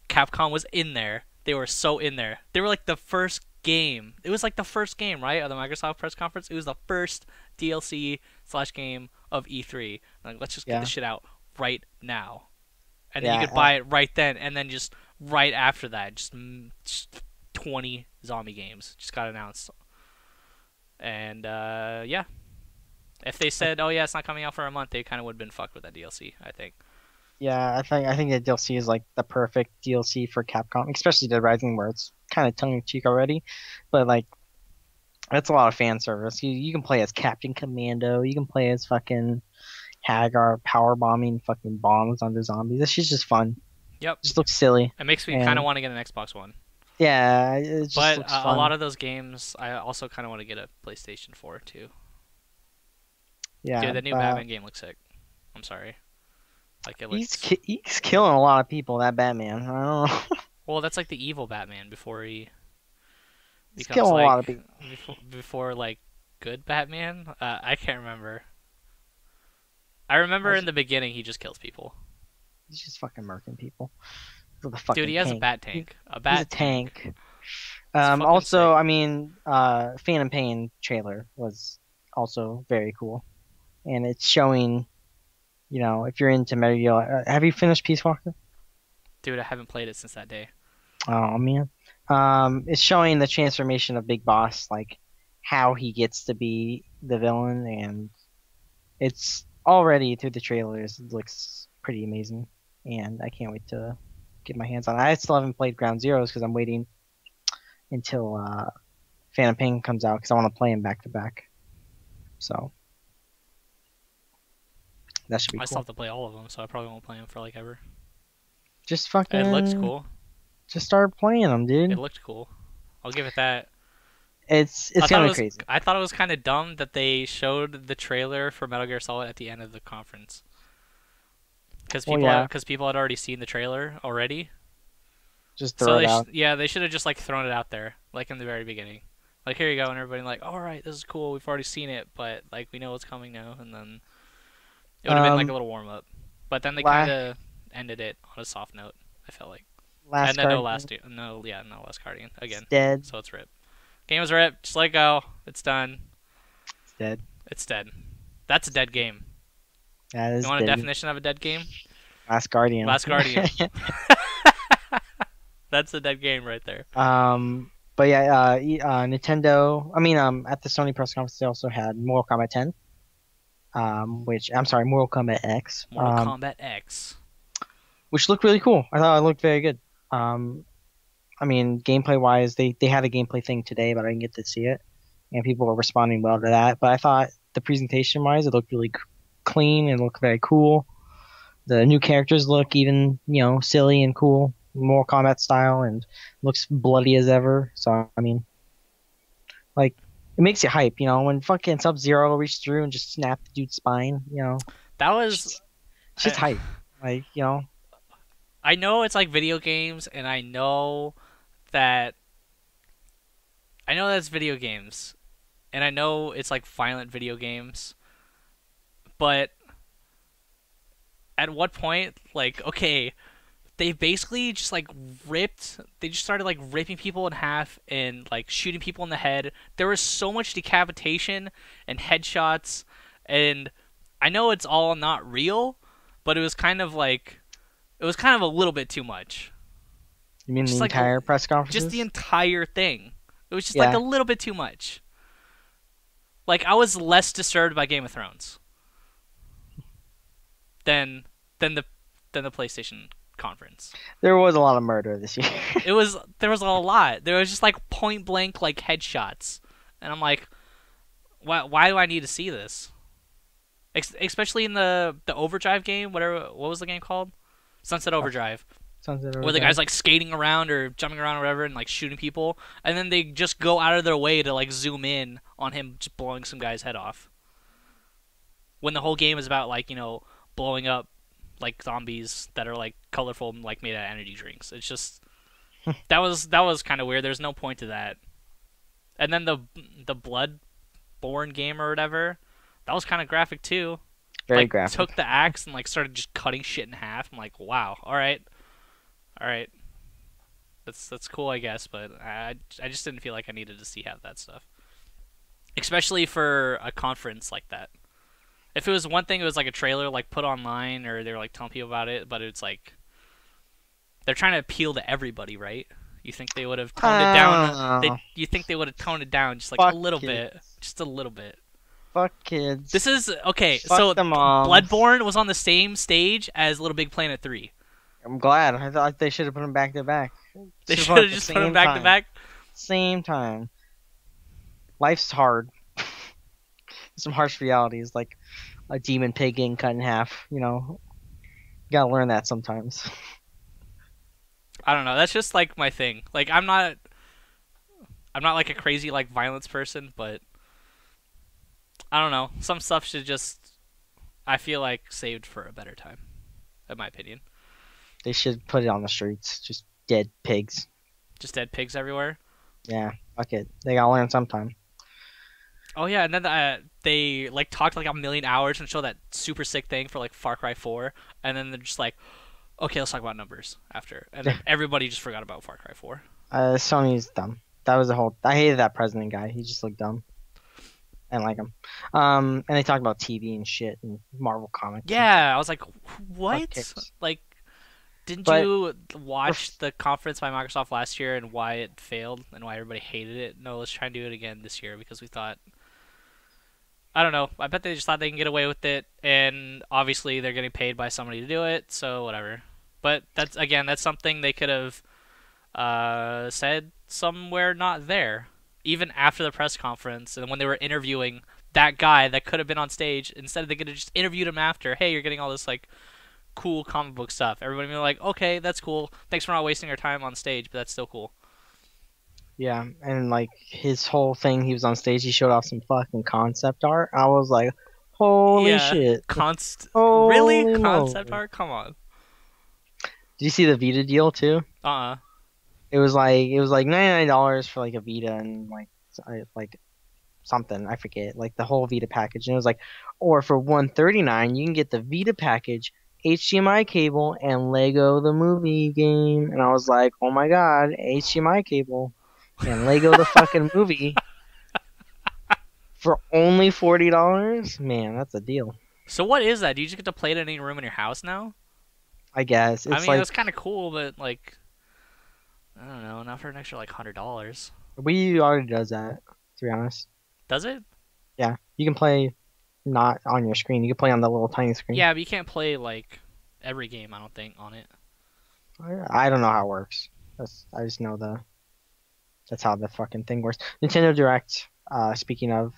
Capcom was in there. They were so in there. They were like the first game. It was like the first game, right, of the Microsoft press conference. It was the first DLC/game of E3. Like, let's just get this shit out right now, and then you could buy it right then, and then just right after that, just 20 zombie games just got announced. And yeah, if they said, "Oh yeah, it's not coming out for a month," they kind of would have been fucked with that DLC, I think. Yeah, I think the DLC is like the perfect DLC for Capcom, especially Dead Rising, where it's kind of tongue in cheek already, but like that's a lot of fan service. You can play as Captain Commando, you can play as fucking Hagar power bombing fucking bombs onto zombies. This shit's just fun. Yep. Just looks silly. It makes me kind of want to get an Xbox One. Yeah, it just but looks a fun. lot of those games, I also kind of want to get a PlayStation 4 too. Yeah, dude, the new Batman game looks sick. I'm sorry. Like it looks. He's killing a lot of people. That Batman. I don't know. Well, that's like the evil Batman before he He's becomes killing like a lot of people. before like good Batman. I can't remember. I remember in the beginning he just kills people. He's just fucking murking people. Dude, he has a bat tank. He's a tank. fucking Also, sick. I mean, Phantom Pain trailer was also very cool, and it's showing. You know, if you're into Metal Gear, have you finished Peace Walker? Dude, I haven't played it since that day. Oh man, it's showing the transformation of Big Boss, like how he gets to be the villain, and it's already through the trailers. It looks pretty amazing, and I can't wait to get my hands on it. I still haven't played Ground Zeroes because I'm waiting until Phantom Pain comes out because I want to play them back to back. So. That should be I cool. still have to play all of them, so I probably won't play them for like ever. Just fucking. It looked cool. Just start playing them, dude. It looked cool. I'll give it that. It's gonna be crazy. I thought it was kind of dumb that they showed the trailer for Metal Gear Solid at the end of the conference. Because people had already seen the trailer already. Just throw it out. Yeah, they should have just like thrown it out there, like in the very beginning. Like, here you go, and everybody like, all right, this is cool. We've already seen it, but like we know what's coming now, and then. It would have been like a little warm up, but then they kind of ended it on a soft note. I felt like, Last and then Guardian. no Last Guardian again. It's dead. So it's ripped. Game is ripped. Just let it go. It's done. It's dead. It's dead. That's a dead game. That is You want dead. a definition of a dead game? Last Guardian. Last Guardian. That's a dead game right there. But yeah, Nintendo. I mean, at the Sony press conference, they also had Mortal Kombat 10. Mortal Kombat X. Mortal Kombat X. Which looked really cool. I thought it looked very good. I mean, gameplay wise, they had a gameplay thing today, but I didn't get to see it, and people were responding well to that. But I thought the presentation wise, it looked really clean and looked very cool. The new characters look even, silly and cool, Mortal Kombat style, and looks bloody as ever. So I mean, like. It makes you hype, when fucking Sub-Zero reached through and just snapped the dude's spine, That was... It's just hype. Like, I know it's like video games, and I know that... I know that's video games. And I know it's like violent video games. But... At what point, like, okay... They basically just they just started like ripping people in half and like shooting people in the head. There was so much decapitation and headshots, and I know it's all not real, but it was kind of a little bit too much. You mean just the entire press conference? Just the entire thing. It was just like a little bit too much. Like, I was less disturbed by Game of Thrones than the PlayStation conference. There was a lot of murder this year. There was a lot. There was just like point blank like headshots, and I'm like, why do I need to see this? Especially in the Overdrive game, what was the game called? Sunset Overdrive. Where the guy's like skating around or jumping around or whatever and like shooting people, and then they just go out of their way to like zoom in on him just blowing some guy's head off. When the whole game is about like, blowing up like zombies that are like colorful and like made out of energy drinks. It's just that was kind of weird. There's no point to that. And then the Bloodborne game or whatever, that was kind of graphic too. Very like, graphic. Took the axe and like started just cutting shit in half. I'm like, wow, all right. That's cool, I guess, but I just didn't feel like I needed to see half that stuff, especially for a conference like that. If it was one thing, it was like a trailer like put online, or they were like telling people about it, but it's like they're trying to appeal to everybody, right? You think they would have toned it down? You think they would have toned it down just like Fuck a little kids. bit, just a little bit. Fuck kids. This is okay. Fuck So the moms. Bloodborne was on the same stage as Little Big Planet 3. I'm glad. I thought they should have put them back to back. They should have just put them back to back. Same time. Life's hard. Some harsh realities, like a demon pig getting cut in half. You know, you gotta learn that sometimes. I don't know. That's just like my thing. Like I'm not like a crazy like violence person, but I don't know. Some stuff should just, I feel like, saved for a better time, in my opinion. They should put it on the streets. Just dead pigs. Just dead pigs everywhere. Yeah, fuck it. They gotta learn sometime. Oh yeah, and then they like talked like a million hours and showed that super sick thing for like Far Cry 4, and then they're just like, okay, let's talk about numbers after, and then everybody just forgot about Far Cry 4. Sony's dumb. That was the whole. I hated that president guy. He just looked dumb. I didn't like him. And they talked about TV and shit and Marvel comics. Yeah, I was like, what? Okay. Like, didn't But- you watch the conference by Microsoft last year and why it failed and why everybody hated it? No, let's try and do it again this year because we thought, I don't know. I bet they just thought they can get away with it, and obviously they're getting paid by somebody to do it, so whatever. But that's something they could have said somewhere not there, even after the press conference, and when they were interviewing that guy that could have been on stage. Instead, they could have just interviewed him after. Hey, you're getting all this like cool comic book stuff. Everybody would be like, okay, that's cool. Thanks for not wasting our time on stage, but that's still cool. Yeah, and like his whole thing, he was on stage. He showed off some fucking concept art. I was like, holy shit! Holy Really? moly. Concept art? Come on. Did you see the Vita deal too? It was like $99 for like a Vita and like something, I forget, like the whole Vita package, and it was like, or for $139 you can get the Vita package, HDMI cable, and Lego the movie game. And I was like, oh my god, HDMI cable and Lego the fucking movie for only $40? Man, that's a deal. So what is that? Do you just get to play it in any room in your house now? I guess it's I mean, like it's kind of cool, but like, I don't know, not for an extra like $100. Wii U already does that, to be honest. Does it? Yeah, you can play not on your screen. You can play on the little tiny screen. Yeah, but you can't play like every game, I don't think, on it. I don't know how it works. I just know that's how the fucking thing works. Nintendo Direct, speaking of,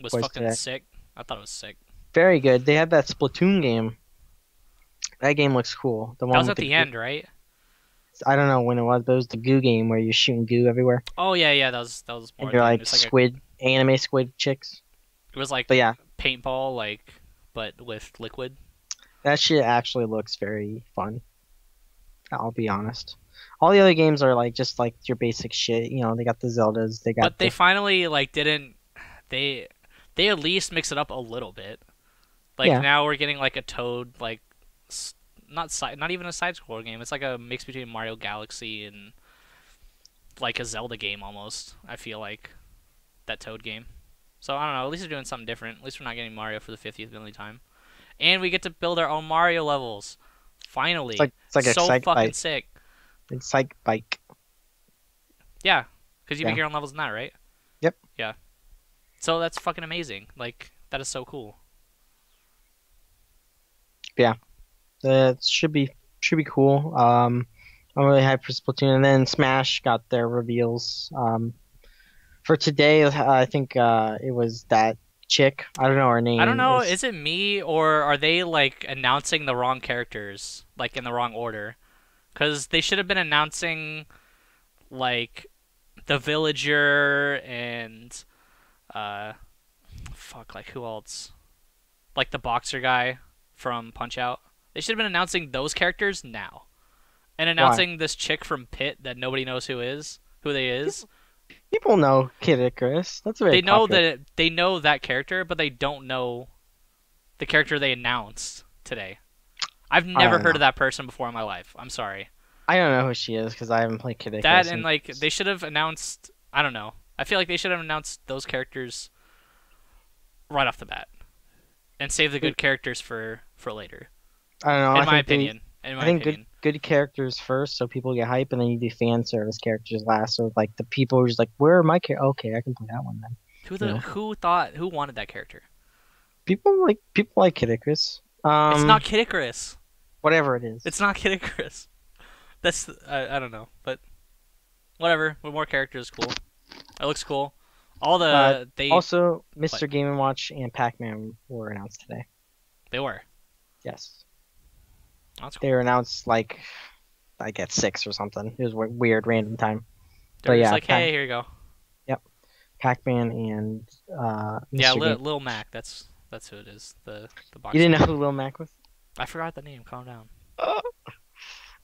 Was was fucking today. sick. I thought it was sick. Very good. They had that Splatoon game. That game looks cool. The one That was with at the end, right? I don't know when it was, but it was the goo game where you're shooting goo everywhere. Oh yeah, that was more. And at you're the end. like It's like squid, anime squid chicks. it was like But yeah, paintball, like, but with liquid. that shit actually looks very fun. I'll be honest. All the other games are like just like your basic shit. You know, they got the Zeldas. They got. But they finally like didn't. They at least mix it up a little bit. Like Yeah. now we're getting like a Toad like not even a side scroller game. It's like a mix between Mario Galaxy and like a Zelda game almost. I feel like that Toad game. So I don't know. At least they're doing something different. At least we're not getting Mario for the 50th million time, and we get to build our own Mario levels. Finally, It's like a so psych fucking bike. sick. It's psych bike. Yeah, because you Yeah. make your own levels in that, right? Yep. Yeah. So that's fucking amazing. Like that is so cool. That should be cool. I'm really hyped for Splatoon, and then Smash got their reveals. For today, I think it was that chick. I don't know her name. I don't know. Is it me or are they like announcing the wrong characters, like in the wrong order? Because they should have been announcing like the villager and like who else? Like the boxer guy from Punch Out. They should have been announcing those characters now, and announcing this chick from Pit that nobody knows who they is. People know Kid Icarus. That's very They know popular. they know that character, but they don't know the character they announced today. I've never don't heard know. of that person before in my life. I'm sorry. I don't know who she is because I haven't played Kid Icarus. That and like they should have announced. I don't know. I feel like they should have announced those characters right off the bat, and save the good characters for later. I don't know. In my opinion. I think good characters first, so people get hype, and then you do fan service characters last. So like the people are just like, where are my characters? Okay, I can play that one then. Who wanted that character? People like Kid Icarus. It's not Kid Icarus. Whatever it is. It's not Kid Icarus. That's I don't know, but whatever. With more characters, cool. It looks cool. All the also Mr. Game and Watch and Pac-Man were announced today. They were. Yes. That's cool. They were announced like at 6 or something. It was weird random time. They're just like, hey, here you go. Yep. Pac-Man and yeah, Mr. Lil Mac. That's who it is. The box. You didn't know who Lil Mac was? I forgot the name. Calm down.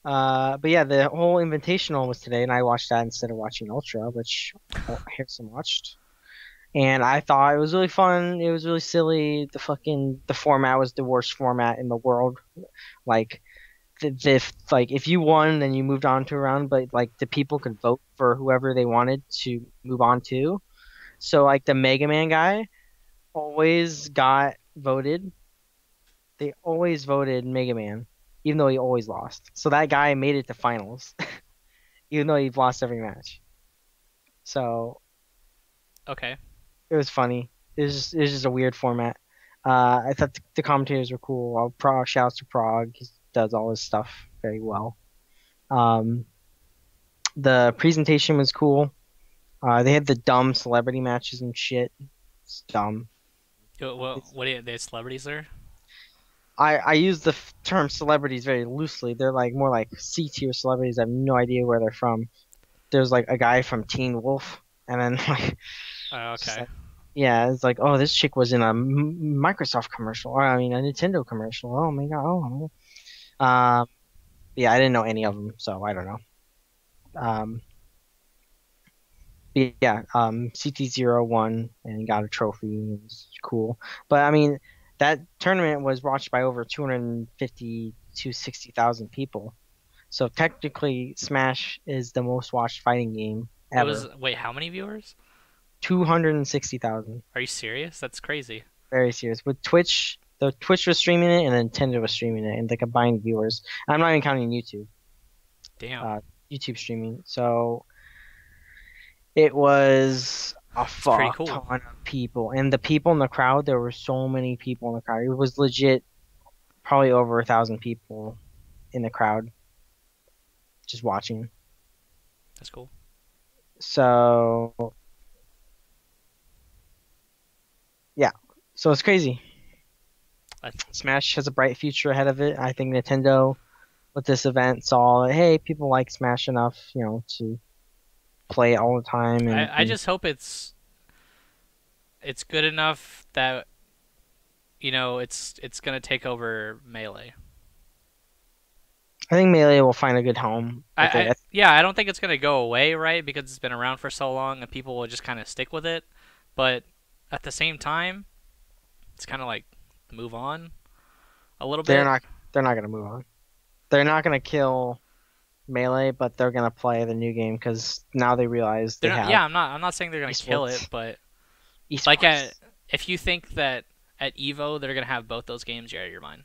But yeah, the whole Invitational was today, and I watched that instead of watching Ultra, which Harrison watched. And I thought it was really fun. It was really silly. The format was the worst format in the world. Like, if you won, then you moved on to a round, but like the people could vote for whoever they wanted to move on to. So like the Mega Man guy always got voted. They always voted Mega Man, even though he always lost. So that guy made it to finals, even though he lost every match. So. Okay. It was funny. It was just a weird format. I thought the commentators were cool. Shouts to Prague. He does all his stuff very well. The presentation was cool. They had the dumb celebrity matches and shit. It's dumb. What are they celebrities there? I use the term celebrities very loosely. They're like more like C-tier celebrities. I have no idea where they're from. There's like a guy from Teen Wolf, and then like. Okay. Yeah, it's like, oh, this chick was in a Microsoft commercial, or I mean, a Nintendo commercial. Oh my god, oh. Yeah, I didn't know any of them, so I don't know. Yeah, CT0 won and got a trophy. It was cool, but I mean, that tournament was watched by over 250 to 60,000 people. So technically, Smash is the most watched fighting game ever. Wait, how many viewers? 260,000. Are you serious? That's crazy. Very serious. With Twitch, Twitch was streaming it, and then Nintendo was streaming it, and the combined viewers. I'm not even counting YouTube. Damn. YouTube streaming. So it was a fuck ton of people, and the people in the crowd. There were so many people in the crowd. It was legit, probably over 1,000 people in the crowd, just watching. That's cool. So. Yeah, so it's crazy. Smash has a bright future ahead of it. I think Nintendo, with this event, saw, hey, people like Smash enough, to play it all the time. And I just hope it's good enough that, it's gonna take over Melee. I think Melee will find a good home. I don't think it's gonna go away, right? Because it's been around for so long, and people will just kind of stick with it. But at the same time, it's kind of like move on a little bit. They're not going to move on. They're not going to kill Melee, but they're going to play the new game because now they realize they have. Yeah, I'm not saying they're going to kill it, but esports. Like if you think that at Evo they're going to have both those games, you're out of your mind.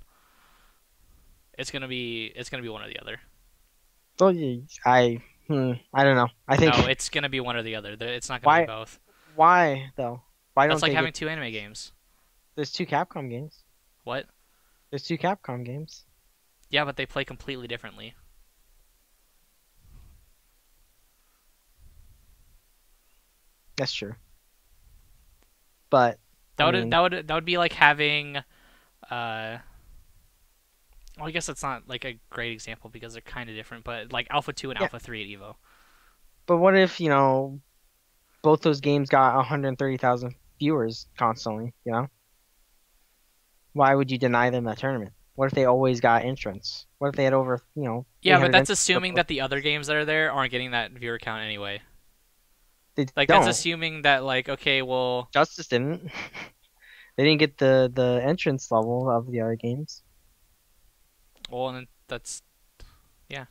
It's going to be one or the other. Well, I don't know. I think no, it's going to be one or the other. It's not going to be both. Why though? That's like having 2 anime games. There's 2 Capcom games. What? There's 2 Capcom games. Yeah, but they play completely differently. That's true. But that would be like having well, I guess that's not like a great example because they're kind of different, but like Alpha 2 and Alpha 3 at Evo. But what if, both those games got 130,000 viewers constantly, Why would you deny them a tournament? What if they always got entrants? What if they had over, Yeah, but that's assuming that the other games that are there aren't getting that viewer count anyway. That's assuming that, like, okay, well... Justice didn't. They didn't get the entrance level of the other games. Well, and that's... Yeah.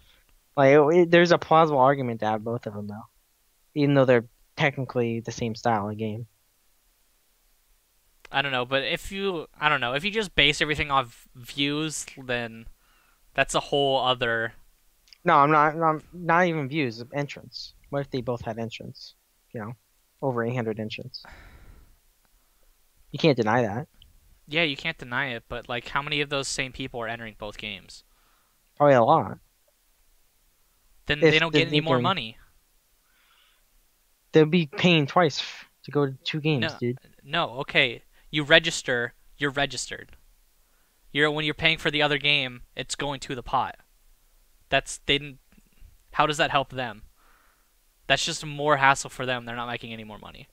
Like, there's a plausible argument to have both of them, though, even though they're technically the same style of game. I don't know, but I don't know, if you just base everything off views, then that's a whole other. No, I'm not even views, entrance. What if they both had entrance? You know, over 800 entrance. You can't deny that. Yeah, you can't deny it, but like, how many of those same people are entering both games? Probably a lot. Then If they don't get any more can- money. They'll be paying twice to go to 2 games, No, dude. no, okay. You register, you're registered. When you're paying for the other game, it's going to the pot. How does that help them? That's just more hassle for them. They're not making any more money.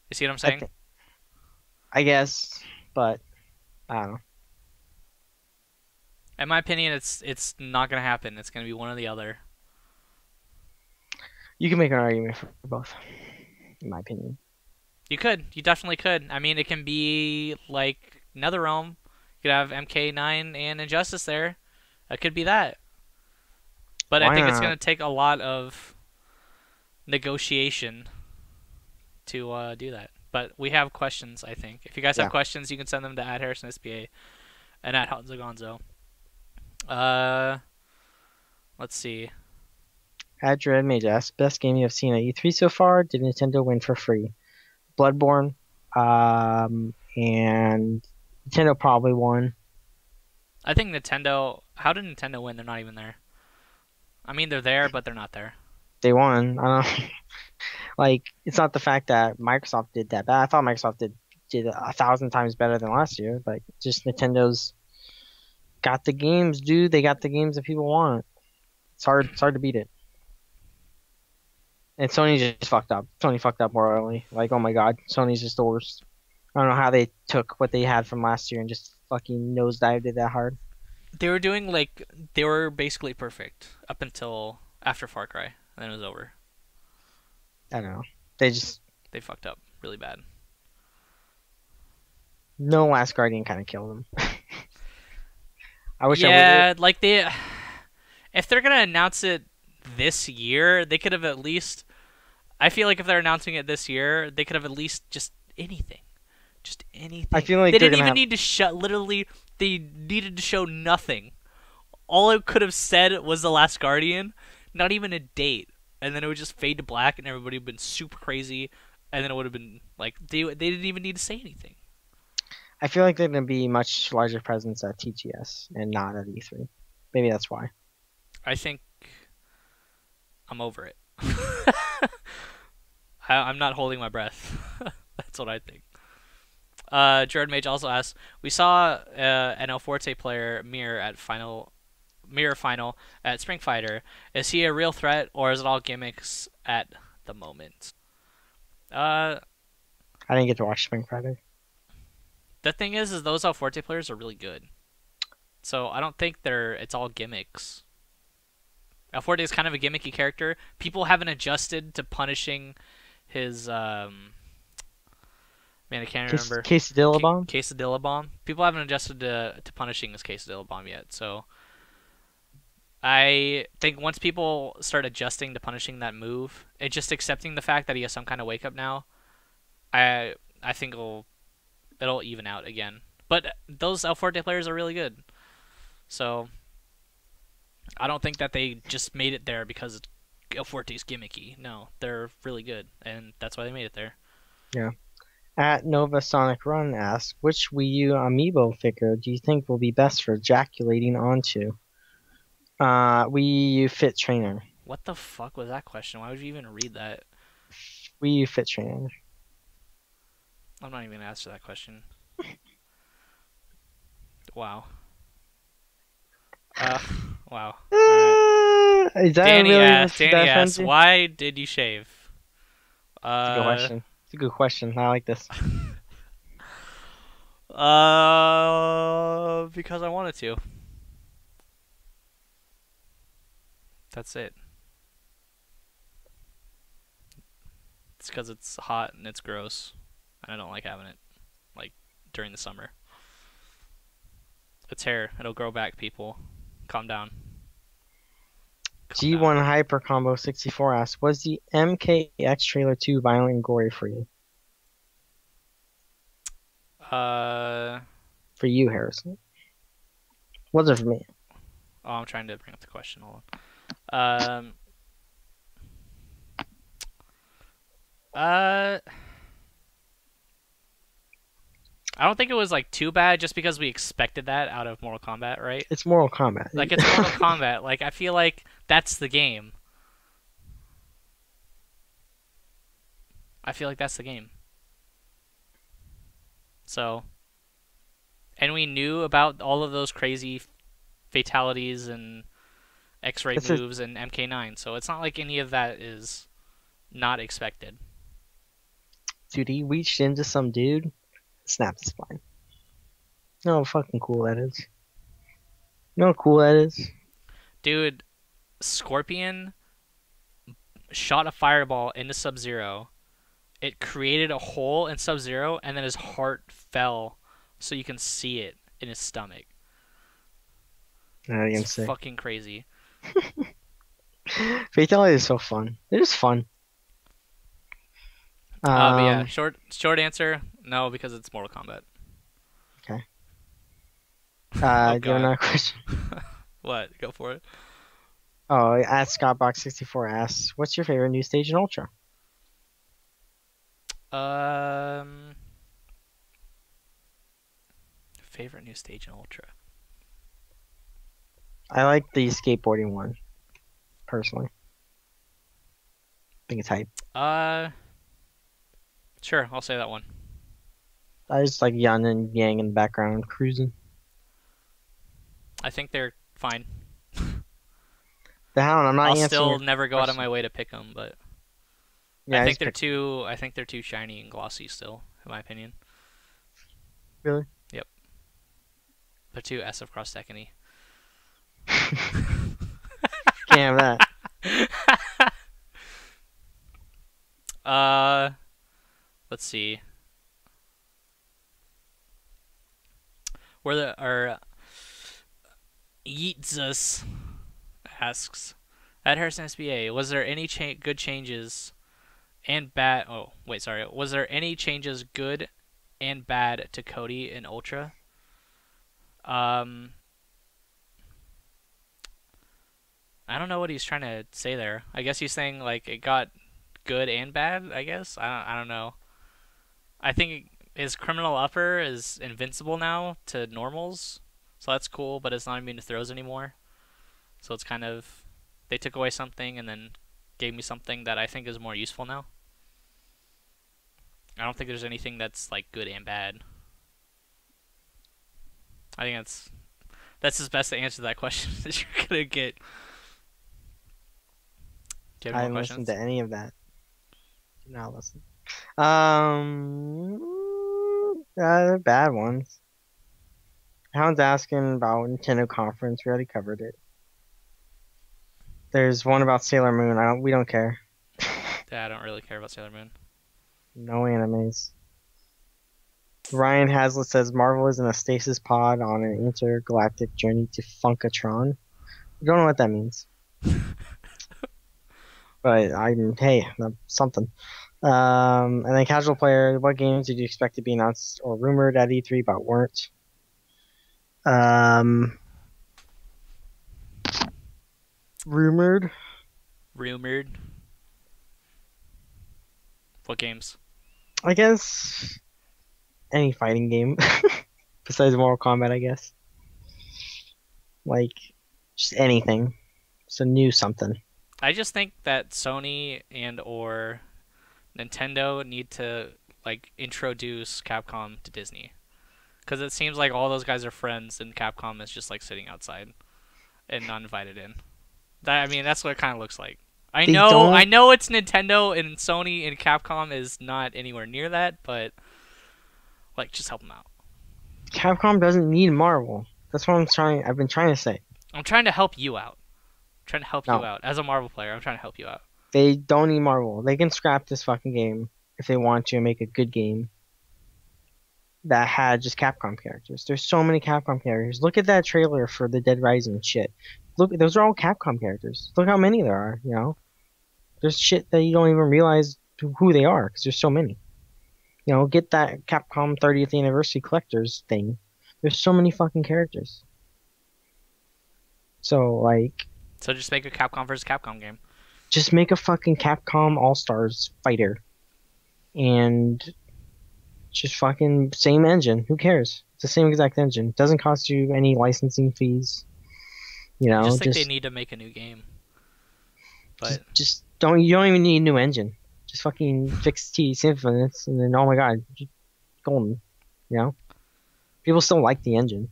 You see what I'm saying? I guess, but I don't know. In my opinion, it's not gonna happen. It's gonna be one or the other. You can make an argument for both, in my opinion. You definitely could. I mean, it can be like NetherRealm. You could have MK9 and Injustice there. It could be that. But I Why think it's not? gonna take a lot of negotiation to do that. But we have questions, I think. If you guys have Yeah. questions, you can send them to @HarrisonSPA and @Honzo Gonzo. Let's see. Adred Mage asks, best game you have seen at E3 so far? Did Nintendo win for free? Bloodborne, and Nintendo probably won. I think Nintendo. How did Nintendo win? They're not even there. I mean, they're there, but they're not there. They won. I don't like. It's not the fact that Microsoft did that bad. I thought Microsoft did 1,000 times better than last year. Like, just Nintendo's got the games, dude. They got the games that people want. It's hard to beat it. And Sony just fucked up. Sony fucked up royally. Like, oh my god, Sony's just the worst. I don't know how they took what they had from last year and just fucking nosedived it that hard. They were basically perfect up until after Far Cry, and then it was over. I don't know. They fucked up really bad. No Last Guardian kind of killed them. I wish Yeah, like if they're gonna announce it this year, they could have at least. I feel like if they're announcing it this year, they could have at least just anything. I feel like they they're didn't gonna even have- need to show. Literally, they needed to show nothing. All it could have said was The Last Guardian, not even a date, and then it would just fade to black, and everybody would have been super crazy, and then it would have been like they didn't even need to say anything. I feel like they're gonna be much larger presence at TGS and not at E3. Maybe that's why. I think I'm over it. I'm not holding my breath. That's what I think. Jared Mage also asks, we saw an El Forte player Mirror Final at Spring Fighter. Is he a real threat, or is it all gimmicks at the moment? I didn't get to watch Spring Friday. The thing is those El Forte players are really good. So I don't think it's all gimmicks. El Forte is kind of a gimmicky character. People haven't adjusted to punishing his man, I can't remember. Quesadilla Bomb? Quesadilla Bomb. People haven't adjusted to punishing his Quesadilla Bomb yet, so I think once people start adjusting to punishing that move and just accepting the fact that he has some kind of wake up now, I think it'll even out again. But those El Forte players are really good, so I don't think that they just made it there because El Forte's gimmicky. No, they're really good, and that's why they made it there. Yeah. At Nova Sonic Run asks, which Wii U amiibo figure do you think will be best for ejaculating onto? Wii U Fit Trainer. What the fuck was that question? Why would you even read that? Wii U Fit Trainer. I'm not even gonna answer that question. Wow. Wow. Alright. Is that Danny really asks, that offends you? why did you shave? It's a good question. It's a good question. I like this. Because I wanted to. That's it. It's because it's hot and it's gross, and I don't like having it, like, during the summer. It's hair. It'll grow back, people. Calm down. G1 Hyper Combo 64 asks, was the MKX trailer too violent and gory for you? Oh, For you, Harrison. Was it for me? I'm trying to bring up the question. Hold on. I don't think it was like too bad, just because we expected that out of Mortal Kombat, right? It's Mortal Kombat. Like, it's Mortal Kombat. Like, I feel like that's the game. I feel like that's the game. So, and we knew about all of those crazy fatalities and X-ray moves and MK9, so it's not like any of that is not expected. Dude, he reached into some dude, snapped his spine. You know how fucking cool that is? You know how cool that is? Dude, Scorpion shot a fireball into Sub-Zero. It created a hole in Sub-Zero, and then his heart fell so you can see it in his stomach. It's fucking crazy. Fatality is so fun. They're just fun. But yeah, short answer, no, because it's Mortal Kombat. Okay. Oh, do you have another question? What? Go for it. Oh, at Scottbox64 asks, what's your favorite new stage in Ultra? Favorite new stage in Ultra? I like the skateboarding one, personally. I think it's hype. Sure, I'll say that one. I just like Yan and Yang in the background cruising. I think they're fine. The Hound, I'm not I'll answering still your never go out of question. my way to pick them, but Yeah, I think they're too shiny and glossy still, in my opinion. Really? Yep. They're too SF cross Tekken-y. Can't have that. Let's see. Yeetzus asks, at Harrison SBA, was there any good changes and bad? Oh, wait, sorry. Was there any changes good and bad to Cody in Ultra? I don't know what he's trying to say there. I guess he's saying like it got good and bad. I guess I don't know. I think his criminal upper is invincible now to normals, so that's cool. But it's not immune to throws anymore. So it's kind of, they took away something and then gave me something that I think is more useful now. I don't think there's anything that's like good and bad. I think that's as best to answer that question that you're gonna get. I didn't listen to any of that. Do not listen. Bad ones. Hound's asking about Nintendo Conference. We already covered it. There's one about Sailor Moon. We don't care. Yeah, I don't really care about Sailor Moon. No animes. Ryan Hazlitt says Marvel is in a stasis pod on an intergalactic journey to Funkatron. I don't know what that means. But hey, that's something. And then casual player, what games did you expect to be announced or rumored at E3 but weren't? Rumored. What games? I guess any fighting game besides Mortal Kombat, I guess. Like just anything. So new something. I just think that Sony and or Nintendo need to like introduce Capcom to Disney, because it seems like all those guys are friends and Capcom is just like sitting outside and not invited in. That's what it kind of looks like. I know it's Nintendo and Sony and Capcom is not anywhere near that, but like just help them out. Capcom doesn't need Marvel. That's what I've been trying to say. I'm trying to help you out. You out as a Marvel player. I'm trying to help you out. They don't need Marvel. They can scrap this fucking game if they want to and make a good game. that had just Capcom characters. There's so many Capcom characters. Look at that trailer for the Dead Rising shit. Look, those are all Capcom characters. Look how many there are. You know, there's shit that you don't even realize who they are because there's so many. You know, get that Capcom 30th anniversary collectors thing. There's so many fucking characters. So like, So just make a Capcom versus Capcom game. just make a fucking Capcom All Stars fighter, and just fucking same engine. Who cares? It's the same exact engine. Doesn't cost you any licensing fees. You know, I just think they need to make a new game. But just don't. You don't even need a new engine. Just fucking fix T Symphonix, and then oh my god, golden. You know, people still like the engine.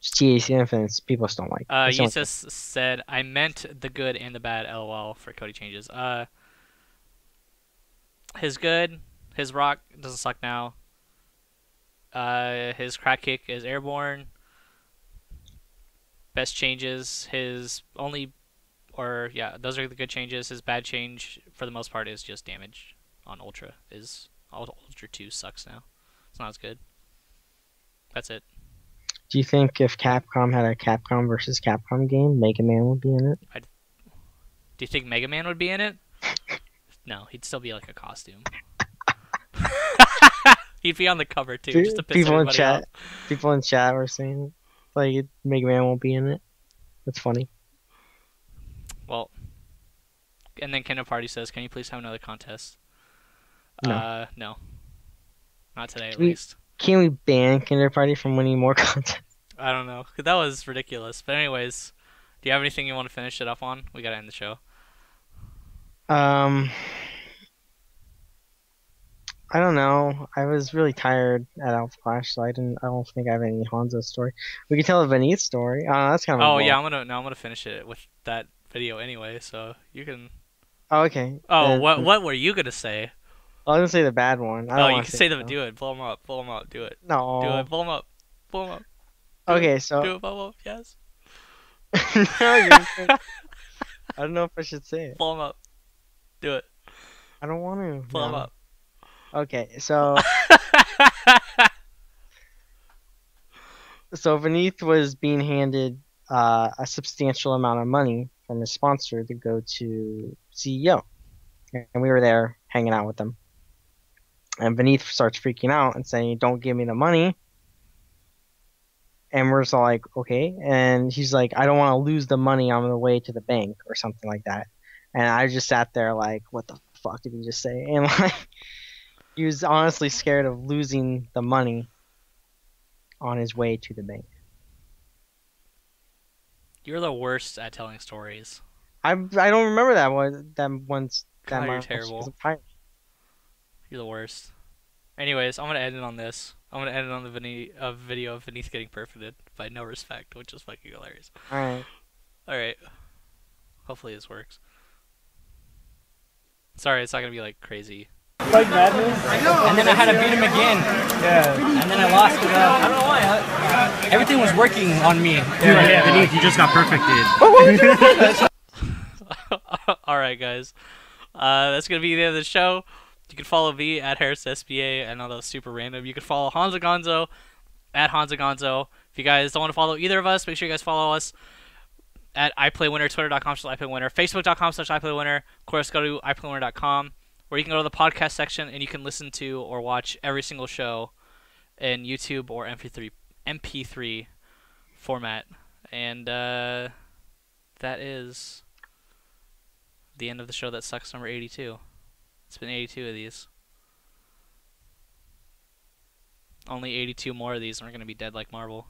Just TAC Infinite, people still like. you just said I meant the good and the bad. LOL for Cody changes. His good, his rock doesn't suck now. His crack kick is airborne. Best changes, his only, or yeah, those are the good changes. His bad change for the most part is just damage on Ultra. Ultra 2 sucks now. It's not as good. That's it. Do you think if Capcom had a Capcom versus Capcom game, Mega Man would be in it? Do you think Mega Man would be in it? No, he'd still be like a costume. He'd be on the cover too, just to piss people in everybody chat, off. people in chat were saying like Mega Man won't be in it. That's funny. Well, and then Kendo Party says, "Can you please have another contest?" No. No, not today at We- least. Can we ban Kinder Party from winning more contests? I don't know. That was ridiculous. But anyways, do you have anything you want to finish it up on? We gotta end the show. I don't know. I was really tired at Alpha Clash, so I don't think I have any Honzo story. We can tell a Beneath story. That's kind of. Oh yeah, I'm gonna finish it with that video anyway. So you can. Oh, okay. Oh, what were you gonna say? I was gonna say the bad one. I don't You wanna can say it, them. Do it. Blow them up. Blow them up. Do it. No. Do it. Blow them up. Blow them up. Okay, so. Do it. Blow them up. Yes. No, I don't know if I should say it. Blow them up. Do it. I don't want to. Blow them up. Okay, so Beneath was being handed a substantial amount of money from his sponsor to go to CEO, and we were there hanging out with them. And Beneath starts freaking out and saying, "Don't give me the money." And we're just all like, "Okay." And he's like, "I don't want to lose the money on the way to the bank," or something like that. And I just sat there like, "What the fuck did he just say?" And like. He was honestly scared of losing the money on his way to the bank. You're the worst at telling stories. I don't remember that one. That once. God, you're much terrible. 'cause I'm tired. You're the worst. Anyways, I'm gonna end it on this. I'm gonna end it on the video of Beneath getting perforated by No Respect, which is fucking hilarious. All right. Alright. Hopefully this works. Sorry, it's not gonna be like crazy. Like madness. And then I had to beat him again. Yeah. And then I lost it. I don't know why. Everything was working on me. Yeah, Beneath, you just got perfected. Alright, guys. That's gonna be the end of the show. You can follow me at HarrisSBA. I know that was super random. You can follow Honzo Gonzo at Honzo Gonzo. If you guys don't want to follow either of us, make sure you guys follow us at IPLAYWINNER, Twitter.com/IPLAYWINNER, Facebook.com/IPLAYWINNER. Of course, go to IPLAYWINNER.com, where you can go to the podcast section and you can listen to or watch every single show in YouTube or MP3 format. And that is the end of the show that sucks, number 82. It's been 82 of these. Only 82 more of these and we're going to be dead like Marvel.